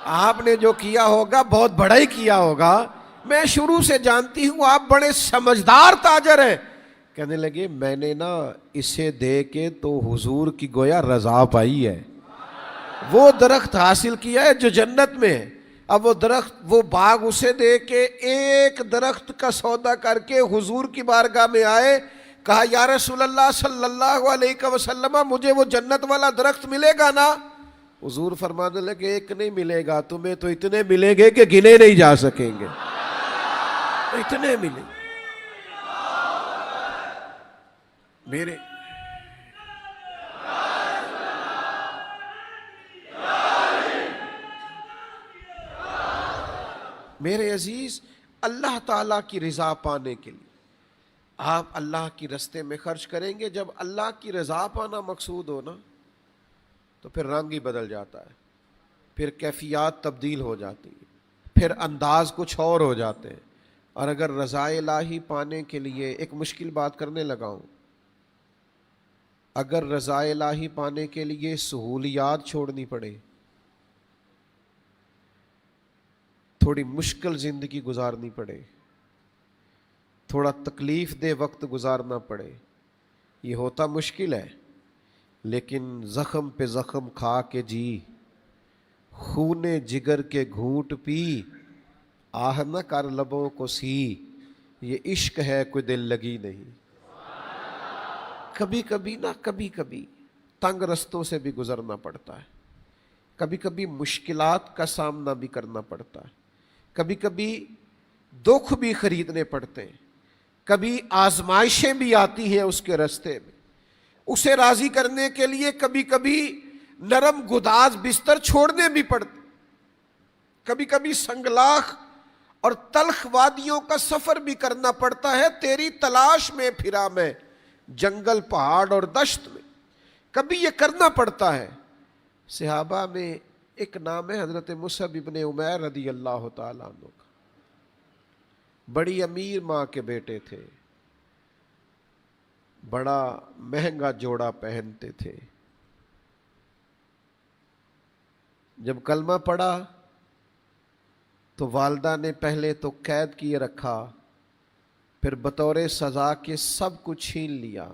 آپ نے جو کیا ہوگا بہت بڑا ہی کیا ہوگا، میں شروع سے جانتی ہوں آپ بڑے سمجھدار تاجر ہیں۔ کہنے لگے میں نے نا اسے دے کے تو حضور کی گویا رضا پائی ہے، وہ درخت حاصل کیا ہے جو جنت میں ہے۔ اب وہ درخت، وہ باغ اسے دے کے ایک درخت کا سودا کر کے حضور کی بارگاہ میں آئے، کہا یا رسول اللہ صلی اللہ علیہ وسلم مجھے وہ جنت والا درخت ملے گا نا؟ حضور فرمانے لگے ایک نہیں ملے گا، تمہیں تو اتنے ملیں گے کہ گنے نہیں جا سکیں گے، اتنے ملیں گے میرے میرے عزیز۔ اللہ تعالیٰ کی رضا پانے کے لیے آپ اللہ کی رستے میں خرچ کریں گے۔ جب اللہ کی رضا پانا مقصود ہو نا تو پھر رنگ ہی بدل جاتا ہے، پھر کیفیات تبدیل ہو جاتی ہے، پھر انداز کچھ اور ہو جاتے ہیں۔ اور اگر رضا الہی پانے کے لیے ایک مشکل بات کرنے لگا ہوں، اگر رضا الہی پانے کے لیے سہولیات چھوڑنی پڑے، تھوڑی مشکل زندگی گزارنی پڑے، تھوڑا تکلیف دہ وقت گزارنا پڑے، یہ ہوتا مشکل ہے، لیکن زخم پہ زخم کھا کے جی، خون جگر کے گھونٹ پی، آہ نہ کر لبوں کو سی، یہ عشق ہے کوئی دل لگی نہیں۔ کبھی کبھی نہ کبھی کبھی تنگ رستوں سے بھی گزرنا پڑتا ہے، کبھی کبھی مشکلات کا سامنا بھی کرنا پڑتا ہے، کبھی کبھی دکھ بھی خریدنے پڑتے ہیں، کبھی آزمائشیں بھی آتی ہیں اس کے راستے میں، اسے راضی کرنے کے لیے کبھی کبھی نرم گداز بستر چھوڑنے بھی پڑتے، کبھی کبھی سنگلاخ اور تلخ وادیوں کا سفر بھی کرنا پڑتا ہے۔ تیری تلاش میں پھرا میں جنگل، پہاڑ اور دشت میں، کبھی یہ کرنا پڑتا ہے۔ صحابہ میں ایک نام ہے حضرت مصعب ابن عمیر رضی اللہ تعالیٰ عنہ کا، بڑی امیر ماں کے بیٹے تھے، بڑا مہنگا جوڑا پہنتے تھے۔ جب کلمہ پڑھا تو والدہ نے پہلے تو قید کیے رکھا، پھر بطور سزا کے سب کچھ چھین لیا۔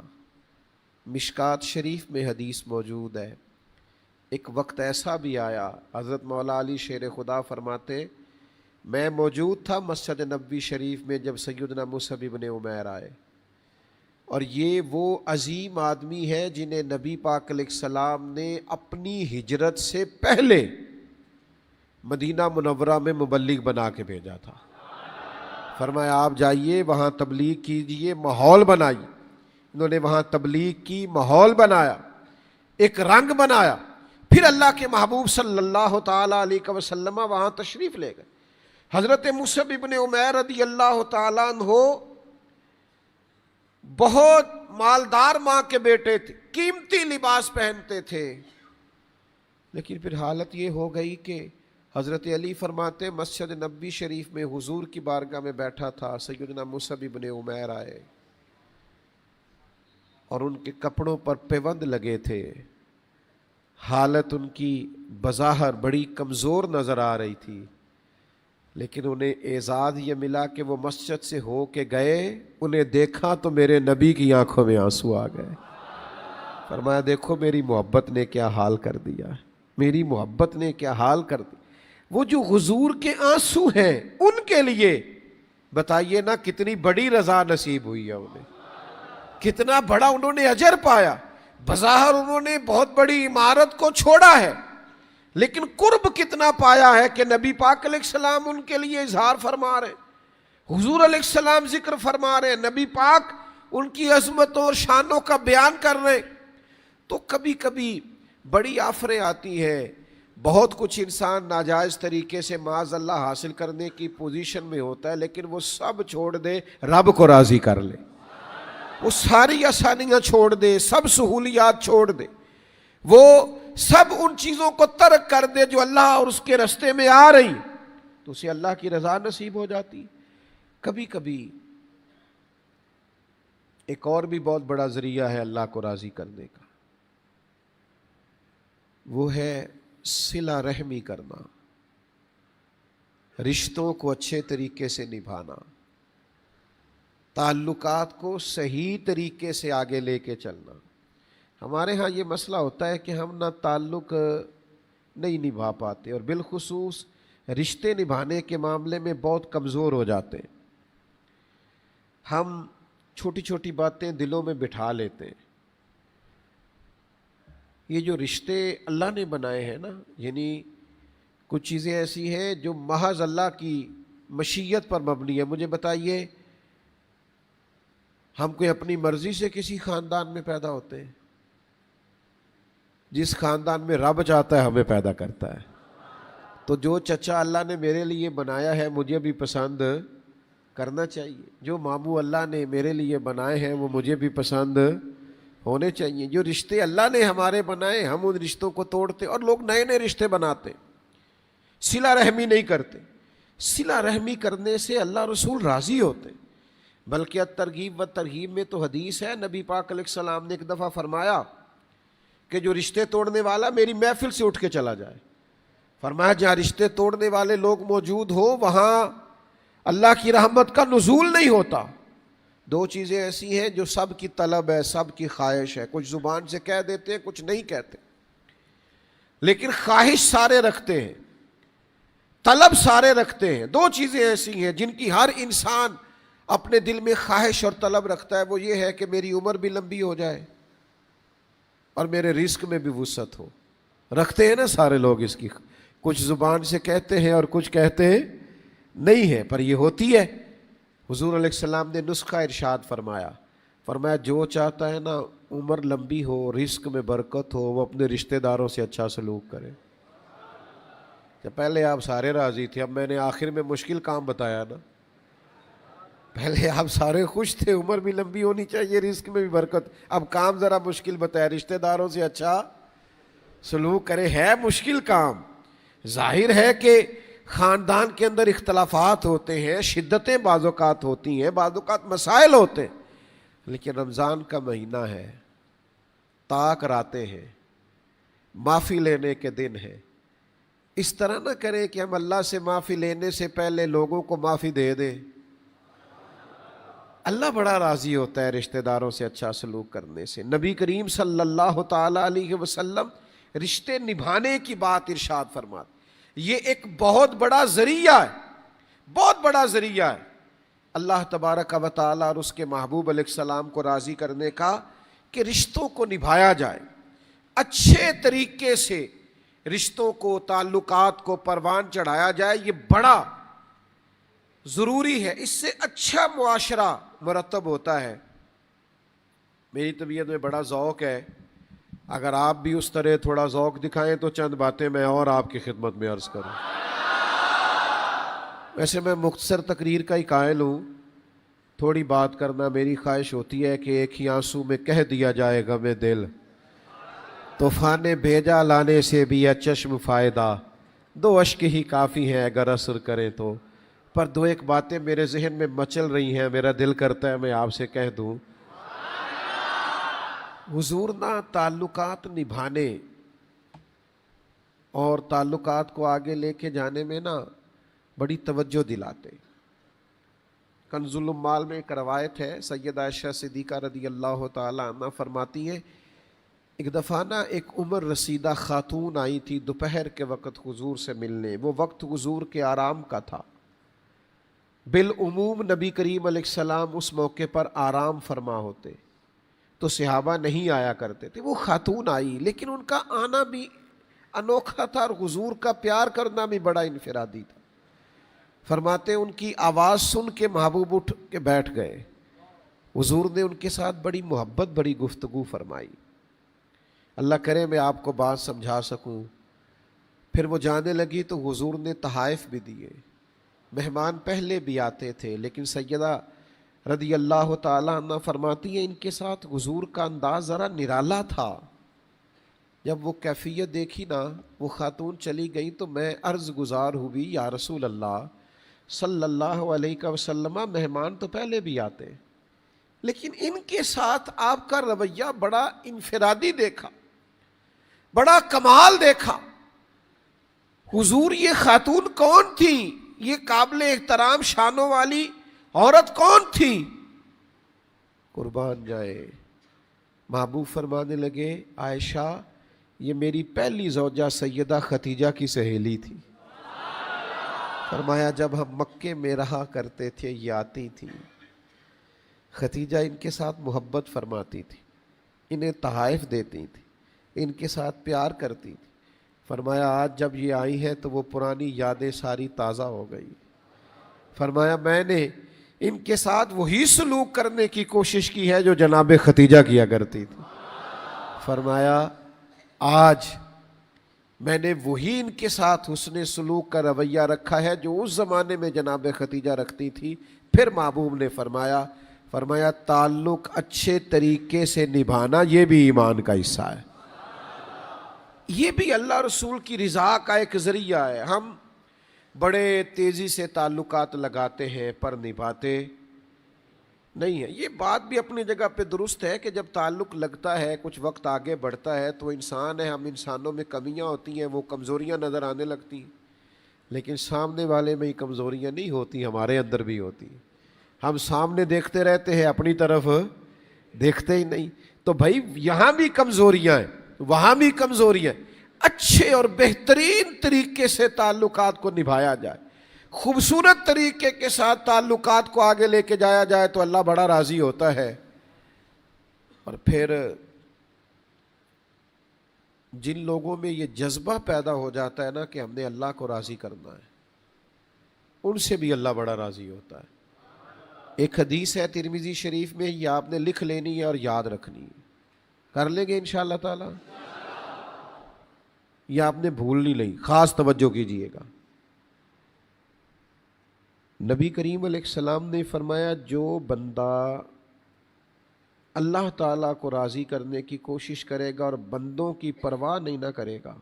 مشکات شریف میں حدیث موجود ہے، ایک وقت ایسا بھی آیا، حضرت مولا علی شیر خدا فرماتے میں موجود تھا مسجد نبوی شریف میں جب سیدنا مصعب ابن عمیر آئے، اور یہ وہ عظیم آدمی ہے جنہیں نبی پاک علیہ السلام نے اپنی ہجرت سے پہلے مدینہ منورہ میں مبلغ بنا کے بھیجا تھا۔ فرمایا آپ جائیے وہاں تبلیغ کیجئے، ماحول بنائیے۔ انہوں نے وہاں تبلیغ کی، ماحول بنایا، ایک رنگ بنایا۔ پھر اللہ کے محبوب صلی اللہ تعالیٰ علیہ وسلم وہاں تشریف لے گئے۔ حضرت مصعب ابن عمیر رضی اللہ تعالیٰ عنہ بہت مالدار ماں کے بیٹے تھے، قیمتی لباس پہنتے تھے، لیکن پھر حالت یہ ہو گئی کہ حضرت علی فرماتے مسجد نبوی شریف میں حضور کی بارگاہ میں بیٹھا تھا، سیدنا مصعب ابن عمیر آئے اور ان کے کپڑوں پر پیوند لگے تھے، حالت ان کی بظاہر بڑی کمزور نظر آ رہی تھی، لیکن انہیں اعزاز یہ ملا کہ وہ مسجد سے ہو کے گئے، انہیں دیکھا تو میرے نبی کی آنکھوں میں آنسو آ گئے۔ فرمایا دیکھو میری محبت نے کیا حال کر دیا ہے، میری محبت نے کیا حال کر دیا۔ وہ جو حضور کے آنسو ہیں ان کے لیے بتائیے نا کتنی بڑی رضا نصیب ہوئی ہے انہیں، کتنا بڑا انہوں نے اجر پایا۔ بظاہر انہوں نے بہت بڑی عمارت کو چھوڑا ہے، لیکن قرب کتنا پایا ہے کہ نبی پاک علیہ السلام ان کے لیے اظہار فرما رہے ہیں، حضور علیہ السلام ذکر فرما رہے ہیں، نبی پاک ان کی عظمتوں اور شانوں کا بیان کر رہے ہیں۔ تو کبھی کبھی بڑی آفریں آتی ہیں، بہت کچھ انسان ناجائز طریقے سے معاذ اللہ حاصل کرنے کی پوزیشن میں ہوتا ہے، لیکن وہ سب چھوڑ دے، رب کو راضی کر لے، وہ ساری آسانیاں چھوڑ دے، سب سہولیات چھوڑ دے، وہ سب ان چیزوں کو ترک کر دے جو اللہ اور اس کے راستے میں آ رہی، تو اسے اللہ کی رضا نصیب ہو جاتی۔ کبھی کبھی ایک اور بھی بہت بڑا ذریعہ ہے اللہ کو راضی کرنے کا، وہ ہے صلہ رحمی کرنا، رشتوں کو اچھے طریقے سے نبھانا، تعلقات کو صحیح طریقے سے آگے لے کے چلنا۔ ہمارے ہاں یہ مسئلہ ہوتا ہے کہ ہم نہ تعلق نہیں نبھا پاتے، اور بالخصوص رشتے نبھانے کے معاملے میں بہت کمزور ہو جاتے ہیں. ہم چھوٹی چھوٹی باتیں دلوں میں بٹھا لیتے ہیں. یہ جو رشتے اللہ نے بنائے ہیں نا، یعنی کچھ چیزیں ایسی ہیں جو محض اللہ کی مشیت پر مبنی ہے. مجھے بتائیے، ہم کوئی اپنی مرضی سے کسی خاندان میں پیدا ہوتے ہیں؟ جس خاندان میں رب چاہتا ہے ہمیں پیدا کرتا ہے. تو جو چچا اللہ نے میرے لیے بنایا ہے مجھے بھی پسند کرنا چاہیے. جو ماموں اللہ نے میرے لیے بنائے ہیں وہ مجھے بھی پسند ہونے چاہیے. جو رشتے اللہ نے ہمارے بنائے ہم ان رشتوں کو توڑتے اور لوگ نئے نئے رشتے بناتے، صلہ رحمی نہیں کرتے. صلہ رحمی کرنے سے اللہ رسول راضی ہوتے. بلکہ ترغیب و ترہیب میں تو حدیث ہے، نبی پاک علیہ السلام نے ایک دفعہ فرمایا کہ جو رشتے توڑنے والا میری محفل سے اٹھ کے چلا جائے. فرمایا جہاں رشتے توڑنے والے لوگ موجود ہو وہاں اللہ کی رحمت کا نزول نہیں ہوتا. دو چیزیں ایسی ہیں جو سب کی طلب ہے، سب کی خواہش ہے. کچھ زبان سے کہہ دیتے ہیں، کچھ نہیں کہتے، لیکن خواہش سارے رکھتے ہیں، طلب سارے رکھتے ہیں. دو چیزیں ایسی ہیں جن کی ہر انسان اپنے دل میں خواہش اور طلب رکھتا ہے. وہ یہ ہے کہ میری عمر بھی لمبی ہو جائے اور میرے رزق میں بھی وسعت ہو. رکھتے ہیں نا سارے لوگ اس کی. کچھ زبان سے کہتے ہیں اور کچھ کہتے ہیں نہیں ہے، پر یہ ہوتی ہے. حضور علیہ السلام نے نسخہ ارشاد فرمایا، فرمایا جو چاہتا ہے نا عمر لمبی ہو، رزق میں برکت ہو، وہ اپنے رشتہ داروں سے اچھا سلوک کرے. پہلے آپ سارے راضی تھے، اب میں نے آخر میں مشکل کام بتایا نا. پہلے آپ سارے خوش تھے، عمر بھی لمبی ہونی چاہیے، رزق میں بھی برکت. اب کام ذرا مشکل بتایا، رشتہ داروں سے اچھا سلوک کرے. ہے مشکل کام. ظاہر ہے کہ خاندان کے اندر اختلافات ہوتے ہیں، شدتیں بعض اوقات ہوتی ہیں، بعض اوقات مسائل ہوتے ہیں، لیکن رمضان کا مہینہ ہے، طاق راتیں ہیں، معافی لینے کے دن ہے. اس طرح نہ کریں کہ ہم اللہ سے معافی لینے سے پہلے لوگوں کو معافی دے دیں. اللہ بڑا راضی ہوتا ہے رشتہ داروں سے اچھا سلوک کرنے سے. نبی کریم صلی اللہ تعالی علیہ وسلم رشتے نبھانے کی بات ارشاد فرماتے. یہ ایک بہت بڑا ذریعہ ہے، بہت بڑا ذریعہ ہے اللہ تبارک و تعالی اور اس کے محبوب علیہ السلام کو راضی کرنے کا، کہ رشتوں کو نبھایا جائے اچھے طریقے سے، رشتوں کو، تعلقات کو پروان چڑھایا جائے. یہ بڑا ضروری ہے، اس سے اچھا معاشرہ مرتب ہوتا ہے. میری طبیعت میں بڑا ذوق ہے، اگر آپ بھی اس طرح تھوڑا ذوق دکھائیں تو چند باتیں میں اور آپ کی خدمت میں عرض کروں. ویسے میں مختصر تقریر کا ہی قائل ہوں، تھوڑی بات کرنا میری خواہش ہوتی ہے کہ ایک ہی آنسو میں کہہ دیا جائے غم دل، طوفان بھیجا لانے سے بھی ہے چشم فائدہ، دو اشک ہی کافی ہیں اگر اثر کریں تو. پر دو ایک باتیں میرے ذہن میں مچل رہی ہیں، میرا دل کرتا ہے میں آپ سے کہہ دوں. حضور نہ تعلقات نبھانے اور تعلقات کو آگے لے کے جانے میں نا بڑی توجہ دلاتے. کنز الاموال میں ایک روایت ہے، سیدہ عائشہ صدیقہ رضی اللہ تعالی عنہ فرماتی ہیں، ایک دفعہ نا ایک عمر رسیدہ خاتون آئی تھی دوپہر کے وقت حضور سے ملنے. وہ وقت حضور کے آرام کا تھا. بالعموم نبی کریم علیہ السلام اس موقع پر آرام فرما ہوتے تو صحابہ نہیں آیا کرتے تھے. وہ خاتون آئی، لیکن ان کا آنا بھی انوکھا تھا اور حضور کا پیار کرنا بھی بڑا انفرادی تھا. فرماتے ان کی آواز سن کے محبوب اٹھ کے بیٹھ گئے. حضور نے ان کے ساتھ بڑی محبت، بڑی گفتگو فرمائی. اللہ کرے میں آپ کو بات سمجھا سکوں. پھر وہ جانے لگی تو حضور نے تحائف بھی دیے. مہمان پہلے بھی آتے تھے، لیکن سیدہ رضی اللہ تعالی عنہ فرماتی ہیں ان کے ساتھ حضور کا انداز ذرا نرالا تھا. جب وہ کیفیت دیکھی نا، وہ خاتون چلی گئی تو میں عرض گزار ہوئی، یا رسول اللہ صلی اللہ علیہ وسلم، مہمان تو پہلے بھی آتے لیکن ان کے ساتھ آپ کا رویہ بڑا انفرادی دیکھا، بڑا کمال دیکھا. حضور یہ خاتون کون تھی؟ یہ قابل احترام شانوں والی عورت کون تھی؟ قربان جائے. محبوب فرمانے لگے، عائشہ یہ میری پہلی زوجہ سیدہ خدیجہ کی سہیلی تھی. فرمایا جب ہم مکے میں رہا کرتے تھے یہ آتی تھی، ختیجہ ان کے ساتھ محبت فرماتی تھی، انہیں تحائف دیتی تھی، ان کے ساتھ پیار کرتی تھی۔ فرمایا آج جب یہ آئی ہے تو وہ پرانی یادیں ساری تازہ ہو گئی۔ فرمایا میں نے ان کے ساتھ وہی سلوک کرنے کی کوشش کی ہے جو جناب ختیجہ کیا کرتی تھی۔ فرمایا آج میں نے وہی ان کے ساتھ حسن سلوک کا رویہ رکھا ہے جو اس زمانے میں جناب ختیجہ رکھتی تھی۔ پھر محبوب نے فرمایا تعلق اچھے طریقے سے نبھانا یہ بھی ایمان کا حصہ ہے، یہ بھی اللہ رسول کی رضا کا ایک ذریعہ ہے۔ ہم بڑے تیزی سے تعلقات لگاتے ہیں پر نبھاتے نہیں ہے۔ یہ بات بھی اپنی جگہ پہ درست ہے کہ جب تعلق لگتا ہے، کچھ وقت آگے بڑھتا ہے تو انسان ہے، ہم انسانوں میں کمیاں ہوتی ہیں، وہ کمزوریاں نظر آنے لگتی ہیں، لیکن سامنے والے میں ہی کمزوریاں نہیں ہوتی، ہمارے اندر بھی ہوتی ہیں۔ ہم سامنے دیکھتے رہتے ہیں، اپنی طرف دیکھتے ہی نہیں۔ تو بھائی یہاں بھی کمزوریاں ہیں، وہاں بھی کمزوریاں ہیں، اچھے اور بہترین طریقے سے تعلقات کو نبھایا جائے، خوبصورت طریقے کے ساتھ تعلقات کو آگے لے کے جایا جائے تو اللہ بڑا راضی ہوتا ہے۔ اور پھر جن لوگوں میں یہ جذبہ پیدا ہو جاتا ہے نا کہ ہم نے اللہ کو راضی کرنا ہے، ان سے بھی اللہ بڑا راضی ہوتا ہے۔ ایک حدیث ہے ترمذی شریف میں، یہ آپ نے لکھ لینی ہے اور یاد رکھنی ہے، کر لیں گے انشاءاللہ تعالی، یہ آپ نے بھول نہیں لئی، خاص توجہ کیجئے گا۔ نبی کریم علیہ السلام نے فرمایا جو بندہ اللہ تعالیٰ کو راضی کرنے کی کوشش کرے گا اور بندوں کی پرواہ نہیں نہ کرے گا،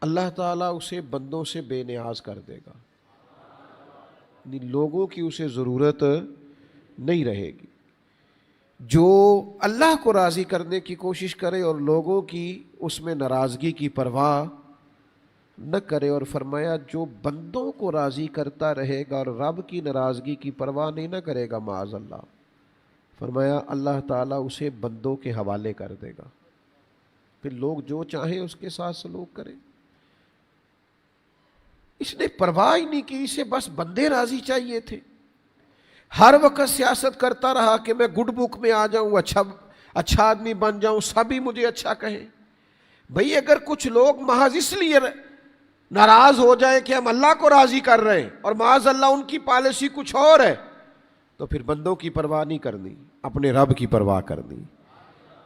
اللہ تعالیٰ اسے بندوں سے بے نیاز کر دے گا، یعنی لوگوں کی اسے ضرورت نہیں رہے گی۔ جو اللہ کو راضی کرنے کی کوشش کرے اور لوگوں کی اس میں ناراضگی کی پرواہ نہ کرے، اور فرمایا جو بندوں کو راضی کرتا رہے گا اور رب کی ناراضگی کی پرواہ نہیں نہ کرے گا، معاذ اللہ، فرمایا اللہ تعالیٰ اسے بندوں کے حوالے کر دے گا، پھر لوگ جو چاہیں اس کے ساتھ سلوک کریں۔ اس نے پرواہ ہی نہیں کی، اسے بس بندے راضی چاہیے تھے۔ ہر وقت سیاست کرتا رہا کہ میں گڈ بک میں آ جاؤں، اچھا آدمی بن جاؤں، سبھی مجھے اچھا کہیں۔ بھئی اگر کچھ لوگ محض اس لیے ناراض ہو جائیں کہ ہم اللہ کو راضی کر رہے ہیں اور معاذ اللہ ان کی پالیسی کچھ اور ہے، تو پھر بندوں کی پرواہ نہیں کرنی، اپنے رب کی پرواہ کرنی۔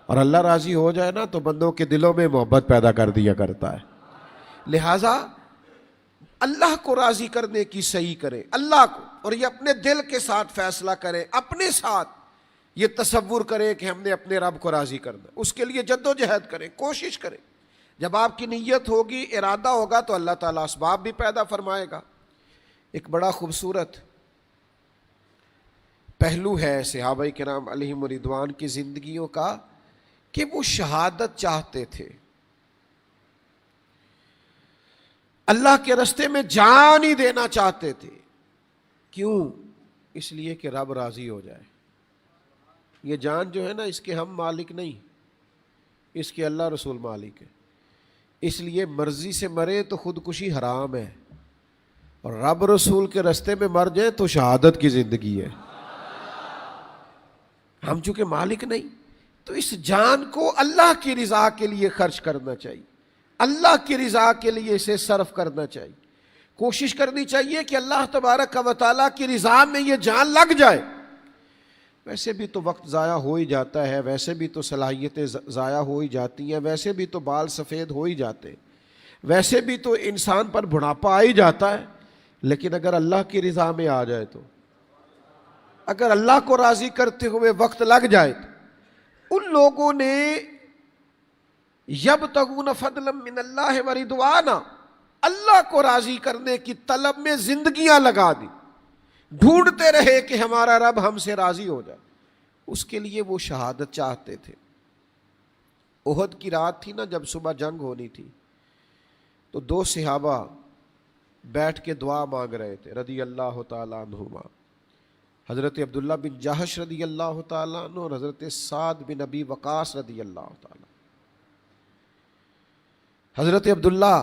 اور اللہ راضی ہو جائے نا تو بندوں کے دلوں میں محبت پیدا کر دیا کرتا ہے۔ لہٰذا اللہ کو راضی کرنے کی صحیح کریں، اللہ کو، اور یہ اپنے دل کے ساتھ فیصلہ کریں، اپنے ساتھ یہ تصور کریں کہ ہم نے اپنے رب کو راضی کرنا، اس کے لیے جد و جہد کریں، کوشش کریں۔ جب آپ کی نیت ہوگی، ارادہ ہوگا تو اللہ تعالیٰ اسباب بھی پیدا فرمائے گا۔ ایک بڑا خوبصورت پہلو ہے صحابہ کرام علیہم رضوان کی زندگیوں کا کہ وہ شہادت چاہتے تھے، اللہ کے راستے میں جان ہی دینا چاہتے تھے۔ کیوں؟ اس لیے کہ رب راضی ہو جائے۔ یہ جان جو ہے نا، اس کے ہم مالک نہیں، اس کے اللہ رسول مالک ہے، اس لیے مرضی سے مرے تو خودکشی حرام ہے، اور رب رسول کے راستے میں مر جائے تو شہادت کی زندگی ہے۔ ہم چونکہ مالک نہیں تو اس جان کو اللہ کی رضا کے لیے خرچ کرنا چاہیے، اللہ کی رضا کے لیے اسے صرف کرنا چاہیے، کوشش کرنی چاہیے کہ اللہ تبارک و تعالیٰ کی رضا میں یہ جان لگ جائے۔ ویسے بھی تو وقت ضائع ہو ہی جاتا ہے، ویسے بھی تو صلاحیتیں ضائع ہو ہی جاتی ہیں، ویسے بھی تو بال سفید ہو ہی جاتے ہیں، ویسے بھی تو انسان پر بڑھاپا آ ہی جاتا ہے، لیکن اگر اللہ کی رضا میں آ جائے تو، اگر اللہ کو راضی کرتے ہوئے وقت لگ جائے تو، ان لوگوں نے یبتغون فضلا من اللہ ورضوانا، اللہ کو راضی کرنے کی طلب میں زندگیاں لگا دی، ڈھونڈتے رہے کہ ہمارا رب ہم سے راضی ہو جائے، اس کے لیے وہ شہادت چاہتے تھے۔ احد کی رات تھی نا، جب صبح جنگ ہونی تھی، تو دو صحابہ بیٹھ کے دعا مانگ رہے تھے رضی اللہ تعالیٰ عنہما، حضرت عبداللہ بن جہش رضی اللہ تعالیٰ عنہ اور حضرت سعد بن ابی وقاص رضی اللہ تعالیٰ۔ حضرت عبداللہ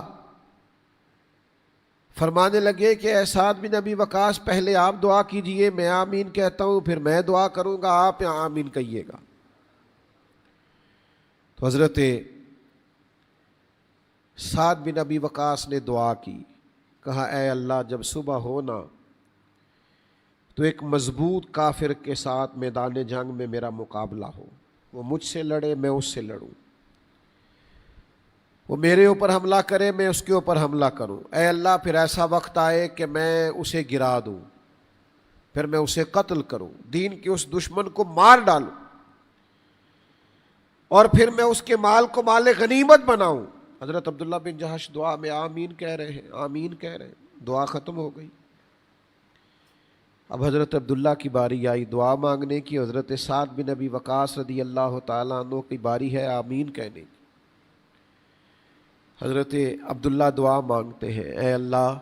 فرمانے لگے کہ اے سعد بن ابی وقاص پہلے آپ دعا کیجئے، میں آمین کہتا ہوں، پھر میں دعا کروں گا، آپ آمین کہیے گا۔ تو حضرت سعد بن ابی وقاص نے دعا کی، کہا اے اللہ جب صبح ہونا تو ایک مضبوط کافر کے ساتھ میدان جنگ میں میرا مقابلہ ہو، وہ مجھ سے لڑے میں اس سے لڑوں، وہ میرے اوپر حملہ کرے میں اس کے اوپر حملہ کروں، اے اللہ پھر ایسا وقت آئے کہ میں اسے گرا دوں، پھر میں اسے قتل کروں، دین کے اس دشمن کو مار ڈالوں، اور پھر میں اس کے مال کو مال غنیمت بناؤں۔ حضرت عبداللہ بن جہش دعا میں آمین کہہ رہے ہیں، آمین کہہ رہے ہیں، دعا ختم ہو گئی۔ اب حضرت عبداللہ کی باری آئی دعا مانگنے کی، حضرت سعد بن ابی وقاص رضی اللہ تعالیٰ عنہ کی باری ہے آمین کہنے کی۔ حضرت عبداللہ دعا مانگتے ہیں، اے اللہ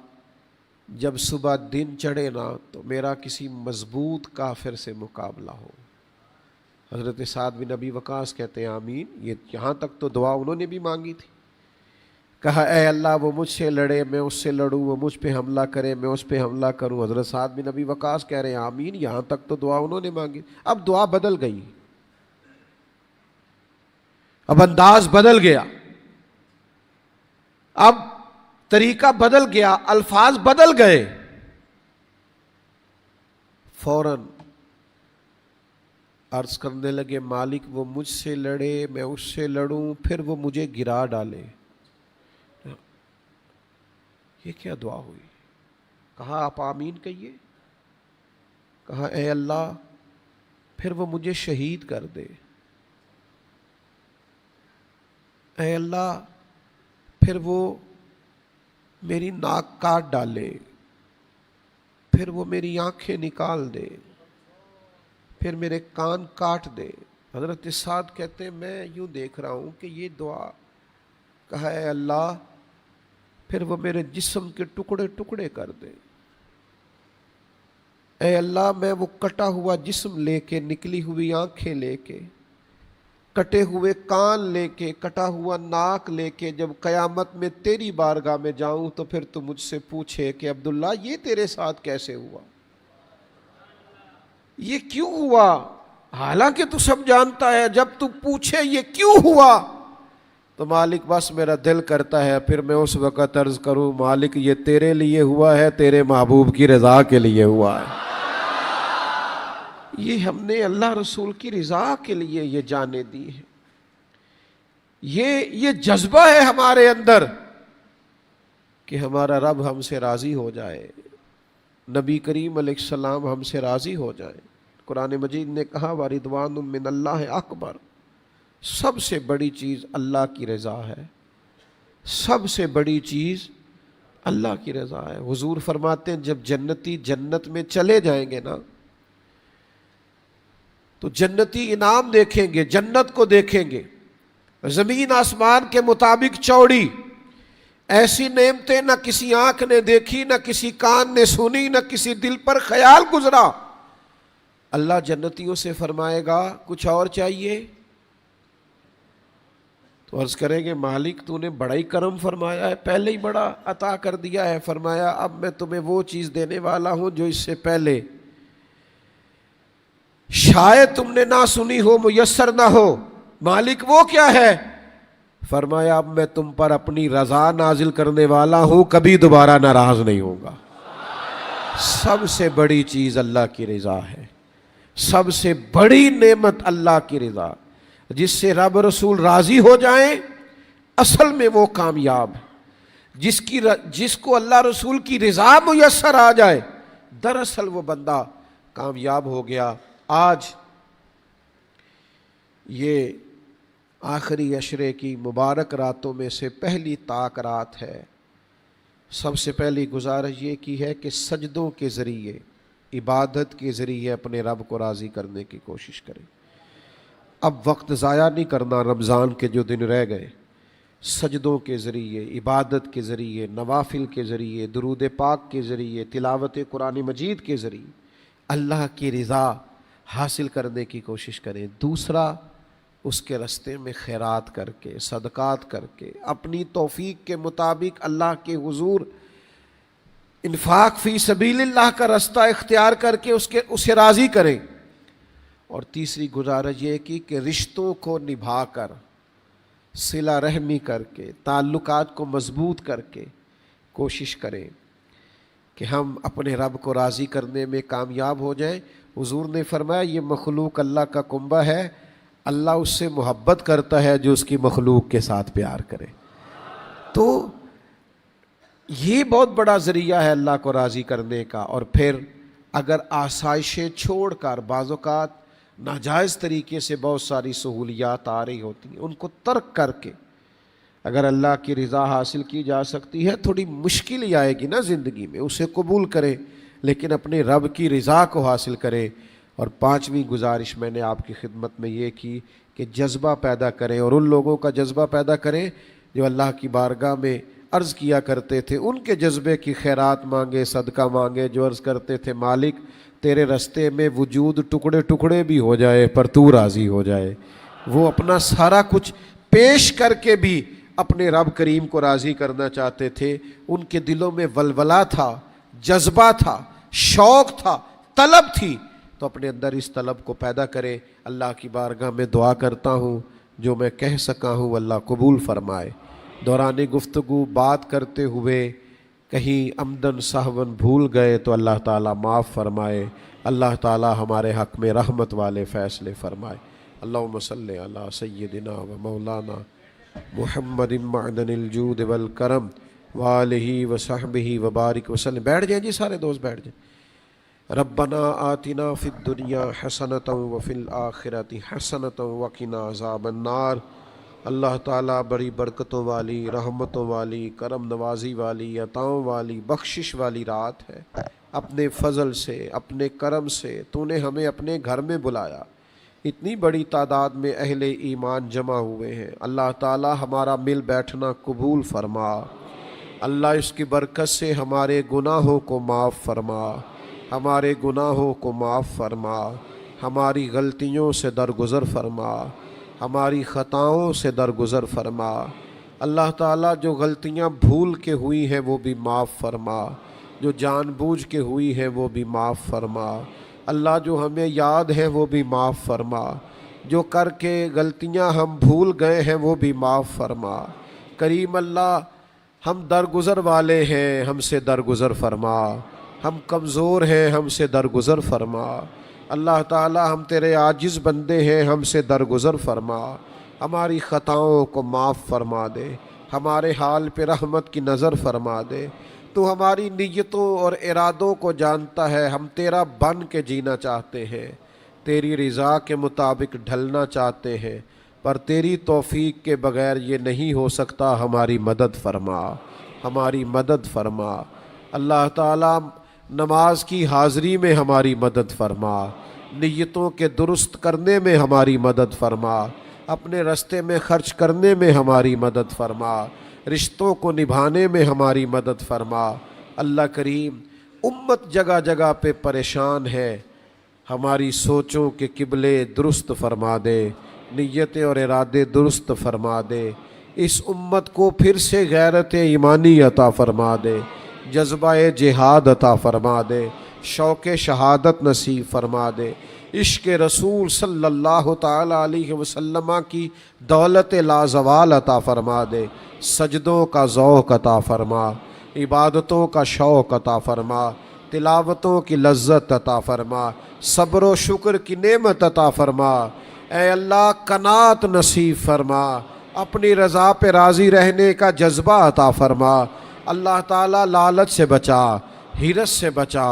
جب صبح دن چڑھے نا تو میرا کسی مضبوط کافر سے مقابلہ ہو۔ حضرت سعد بن ابی وقاص کہتے ہیں آمین۔ یہ یہاں تک تو دعا انہوں نے بھی مانگی تھی، کہا اے اللہ وہ مجھ سے لڑے میں اس سے لڑوں، وہ مجھ پہ حملہ کرے میں اس پہ حملہ کروں۔ حضرت سعد بن ابی وقاص کہہ رہے ہیں آمین۔ یہاں تک تو دعا انہوں نے مانگی، اب دعا بدل گئی، اب انداز بدل گیا، اب طریقہ بدل گیا، الفاظ بدل گئے۔ فوراً عرض کرنے لگے مالک وہ مجھ سے لڑے میں اس سے لڑوں، پھر وہ مجھے گرا ڈالے۔ یہ کیا دعا ہوئی؟ کہا آپ آمین کہیے۔ کہا اے اللہ پھر وہ مجھے شہید کر دے، اے اللہ پھر وہ میری ناک کاٹ ڈالے، پھر وہ میری آنکھیں نکال دے، پھر میرے کان کاٹ دے۔ حضرت سعد کہتے ہیں میں یوں دیکھ رہا ہوں کہ یہ دعا، کہا اے اللہ پھر وہ میرے جسم کے ٹکڑے ٹکڑے کر دے، اے اللہ میں وہ کٹا ہوا جسم لے کے، نکلی ہوئی آنکھیں لے کے، کٹے ہوئے کان لے کے، کٹا ہوا ناک لے کے جب قیامت میں تیری بارگاہ میں جاؤں تو پھر تو مجھ سے پوچھے کہ عبداللہ یہ تیرے ساتھ کیسے ہوا، یہ کیوں ہوا؟ حالانکہ تو سب جانتا ہے، جب تو پوچھے یہ کیوں ہوا تو مالک بس میرا دل کرتا ہے پھر میں اس وقت عرض کروں مالک یہ تیرے لیے ہوا ہے، تیرے محبوب کی رضا کے لیے ہوا ہے۔ یہ ہم نے اللہ رسول کی رضا کے لیے یہ جانیں دی ہیں، یہ جذبہ ہے ہمارے اندر کہ ہمارا رب ہم سے راضی ہو جائے، نبی کریم علیہ السلام ہم سے راضی ہو جائے۔ قرآن مجید نے کہا وَرِضْوَانٌ مِّنَ اللَّهِ اکبر، سب سے بڑی چیز اللہ کی رضا ہے، سب سے بڑی چیز اللہ کی رضا ہے۔ حضور فرماتے ہیں جب جنتی جنت میں چلے جائیں گے نا تو جنتی انعام دیکھیں گے، جنت کو دیکھیں گے، زمین آسمان کے مطابق چوڑی، ایسی نعمتیں نہ کسی آنکھ نے دیکھی، نہ کسی کان نے سنی، نہ کسی دل پر خیال گزرا۔ اللہ جنتیوں سے فرمائے گا کچھ اور چاہیے؟ تو عرض کریں گے مالک تو نے بڑا ہی کرم فرمایا ہے، پہلے ہی بڑا عطا کر دیا ہے۔ فرمایا اب میں تمہیں وہ چیز دینے والا ہوں جو اس سے پہلے شاید تم نے نہ سنی ہو، میسر نہ ہو۔ مالک وہ کیا ہے؟ فرمایا اب میں تم پر اپنی رضا نازل کرنے والا ہوں، کبھی دوبارہ ناراض نہیں ہوگا۔ سب سے بڑی چیز اللہ کی رضا ہے، سب سے بڑی نعمت اللہ کی رضا، جس سے رب رسول راضی ہو جائیں اصل میں وہ کامیاب ہے۔ جس کو اللہ رسول کی رضا میسر آ جائے دراصل وہ بندہ کامیاب ہو گیا۔ آج یہ آخری عشرے کی مبارک راتوں میں سے پہلی طاق رات ہے۔ سب سے پہلی گزارش یہ کی ہے کہ سجدوں کے ذریعے، عبادت کے ذریعے اپنے رب کو راضی کرنے کی کوشش کریں۔ اب وقت ضائع نہیں کرنا، رمضان کے جو دن رہ گئے سجدوں کے ذریعے، عبادت کے ذریعے، نوافل کے ذریعے، درود پاک کے ذریعے، تلاوت قرآن مجید کے ذریعے اللہ کی رضا حاصل کرنے کی کوشش کریں۔ دوسرا اس کے راستے میں خیرات کر کے، صدقات کر کے، اپنی توفیق کے مطابق اللہ کے حضور انفاق فی سبیل اللہ کا راستہ اختیار کر کے اسے راضی کریں۔ اور تیسری گزارش یہ کی کہ رشتوں کو نبھا کر، صلہ رحمی کر کے، تعلقات کو مضبوط کر کے کوشش کریں کہ ہم اپنے رب کو راضی کرنے میں کامیاب ہو جائیں۔ حضور نے فرمایا یہ مخلوق اللہ کا کنبہ ہے، اللہ اس سے محبت کرتا ہے جو اس کی مخلوق کے ساتھ پیار کرے۔ تو یہ بہت بڑا ذریعہ ہے اللہ کو راضی کرنے کا۔ اور پھر اگر آسائشیں چھوڑ کر، بعض اوقات ناجائز طریقے سے بہت ساری سہولیات آ رہی ہوتی ہیں، ان کو ترک کر کے اگر اللہ کی رضا حاصل کی جا سکتی ہے، تھوڑی مشکل ہی آئے گی نا زندگی میں، اسے قبول کریں لیکن اپنے رب کی رضا کو حاصل کریں۔ اور پانچویں گزارش میں نے آپ کی خدمت میں یہ کی کہ جذبہ پیدا کریں، اور ان لوگوں کا جذبہ پیدا کریں جو اللہ کی بارگاہ میں عرض کیا کرتے تھے، ان کے جذبے کی خیرات مانگے، صدقہ مانگے، جو عرض کرتے تھے مالک تیرے رستے میں وجود ٹکڑے ٹکڑے بھی ہو جائے پر تو راضی ہو جائے۔ وہ اپنا سارا کچھ پیش کر کے بھی اپنے رب کریم کو راضی کرنا چاہتے تھے۔ ان کے دلوں میں ولولہ تھا، جذبہ تھا، شوق تھا، طلب تھی، تو اپنے اندر اس طلب کو پیدا کرے۔ اللہ کی بارگاہ میں دعا کرتا ہوں جو میں کہہ سکا ہوں اللہ قبول فرمائے۔ دوران گفتگو بات کرتے ہوئے کہیں عمدن سہون بھول گئے تو اللہ تعالیٰ معاف فرمائے۔ اللہ تعالیٰ ہمارے حق میں رحمت والے فیصلے فرمائے۔ اللہم صلی علی سیدنا و مولانا محمد معدن الجود والکرم وآلہ وصحبہ وبارک وسلم۔ بیٹھ جائیں جی، سارے دوست بیٹھ جائیں۔ ربنا آتنا فی الدنیا حسنۃ وفی الآخرۃ حسنۃ وقنا عذاب النار۔ اللہ تعالیٰ بڑی برکتوں والی، رحمتوں والی، کرم نوازی والی، عطاؤں والی، بخشش والی رات ہے۔ اپنے فضل سے، اپنے کرم سے تو نے ہمیں اپنے گھر میں بلایا، اتنی بڑی تعداد میں اہل ایمان جمع ہوئے ہیں۔ اللہ تعالیٰ ہمارا مل بیٹھنا قبول فرما۔ اللہ اس کی برکت سے ہمارے گناہوں کو معاف فرما، ہمارے گناہوں کو معاف فرما، ہماری غلطیوں سے درگزر فرما، ہماری خطاؤں سے درگزر فرما۔ اللہ تعالیٰ جو غلطیاں بھول کے ہوئی ہیں وہ بھی معاف فرما، جو جان بوجھ کے ہوئی ہیں وہ بھی معاف فرما۔ اللہ جو ہمیں یاد ہے وہ بھی معاف فرما، جو کر کے غلطیاں ہم بھول گئے ہیں وہ بھی معاف فرما۔ کریم اللہ ہم درگزر والے ہیں، ہم سے درگزر فرما، ہم کمزور ہیں، ہم سے درگزر فرما۔ اللہ تعالی ہم تیرے عاجز بندے ہیں، ہم سے درگزر فرما، ہماری خطاؤں کو معاف فرما دے، ہمارے حال پہ رحمت کی نظر فرما دے۔ تو ہماری نیتوں اور ارادوں کو جانتا ہے، ہم تیرا بن کے جینا چاہتے ہیں، تیری رضا کے مطابق ڈھلنا چاہتے ہیں، پر تیری توفیق کے بغیر یہ نہیں ہو سکتا۔ ہماری مدد فرما، ہماری مدد فرما۔ اللہ تعالیٰ نماز کی حاضری میں ہماری مدد فرما، نیتوں کے درست کرنے میں ہماری مدد فرما، اپنے راستے میں خرچ کرنے میں ہماری مدد فرما، رشتوں کو نبھانے میں ہماری مدد فرما۔ اللہ کریم امت جگہ جگہ پہ پریشان ہے، ہماری سوچوں کے قبلے درست فرما دے، نیتیں اور ارادے درست فرما دے۔ اس امت کو پھر سے غیرت ایمانی عطا فرما دے، جذبہ جہاد عطا فرما دے، شوق شہادت نصیب فرما دے، عشق رسول صلی اللہ تعالی علیہ وسلم کی دولت لازوال عطا فرما دے، سجدوں کا ذوق عطا فرما، عبادتوں کا شوق عطا فرما، تلاوتوں کی لذت عطا فرما، صبر و شکر کی نعمت عطا فرما۔ اے اللہ قناعت نصیب فرما، اپنی رضا پہ راضی رہنے کا جذبہ عطا فرما۔ اللہ تعالیٰ لالچ سے بچا، حرص سے بچا،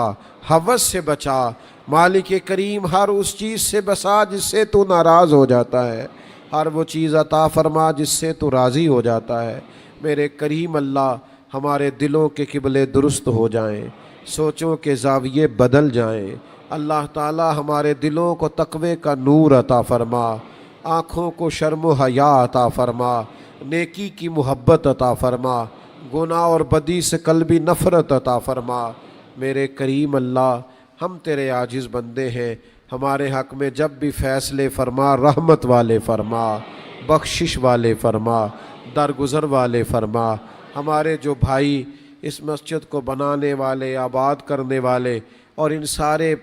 ہوس سے بچا۔ مالک کریم ہر اس چیز سے بچا جس سے تو ناراض ہو جاتا ہے، ہر وہ چیز عطا فرما جس سے تو راضی ہو جاتا ہے۔ میرے کریم اللہ ہمارے دلوں کے قبلے درست ہو جائیں، سوچوں کے زاویے بدل جائیں۔ اللہ تعالیٰ ہمارے دلوں کو تقوی کا نور عطا فرما، آنکھوں کو شرم و حیا عطا فرما، نیکی کی محبت عطا فرما، گناہ اور بدی سے قلبی نفرت عطا فرما۔ میرے کریم اللہ ہم تیرے عاجز بندے ہیں، ہمارے حق میں جب بھی فیصلے فرما، رحمت والے فرما، بخشش والے فرما، درگزر والے فرما۔ ہمارے جو بھائی اس مسجد کو بنانے والے، آباد کرنے والے اور ان سارے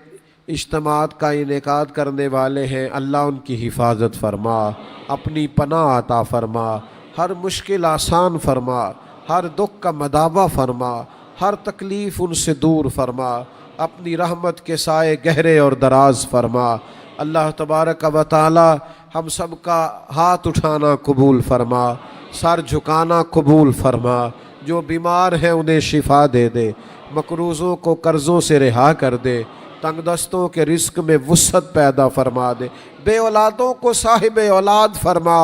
اجتماعات کا انعقاد کرنے والے ہیں، اللہ ان کی حفاظت فرما، اپنی پناہ عطا فرما، ہر مشکل آسان فرما، ہر دکھ کا مداوع فرما، ہر تکلیف ان سے دور فرما، اپنی رحمت کے سائے گہرے اور دراز فرما۔ اللہ تبارک و تعالی ہم سب کا ہاتھ اٹھانا قبول فرما، سر جھکانا قبول فرما، جو بیمار ہیں انہیں شفا دے دے، مقروضوں کو قرضوں سے رہا کر دے، تنگ دستوں کے رزق میں وسعت پیدا فرما دے، بے اولادوں کو صاحب اولاد فرما،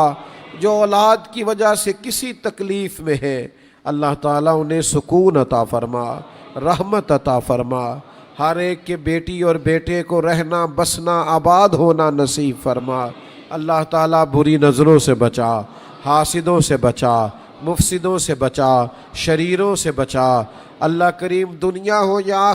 جو اولاد کی وجہ سے کسی تکلیف میں ہے اللہ تعالیٰ انہیں سکون عطا فرما، رحمت عطا فرما، ہر ایک کے بیٹی اور بیٹے کو رہنا بسنا آباد ہونا نصیب فرما۔ اللہ تعالیٰ بری نظروں سے بچا، حاسدوں سے بچا، مفسدوں سے بچا، شریروں سے بچا۔ اللہ کریم دنیا ہو یا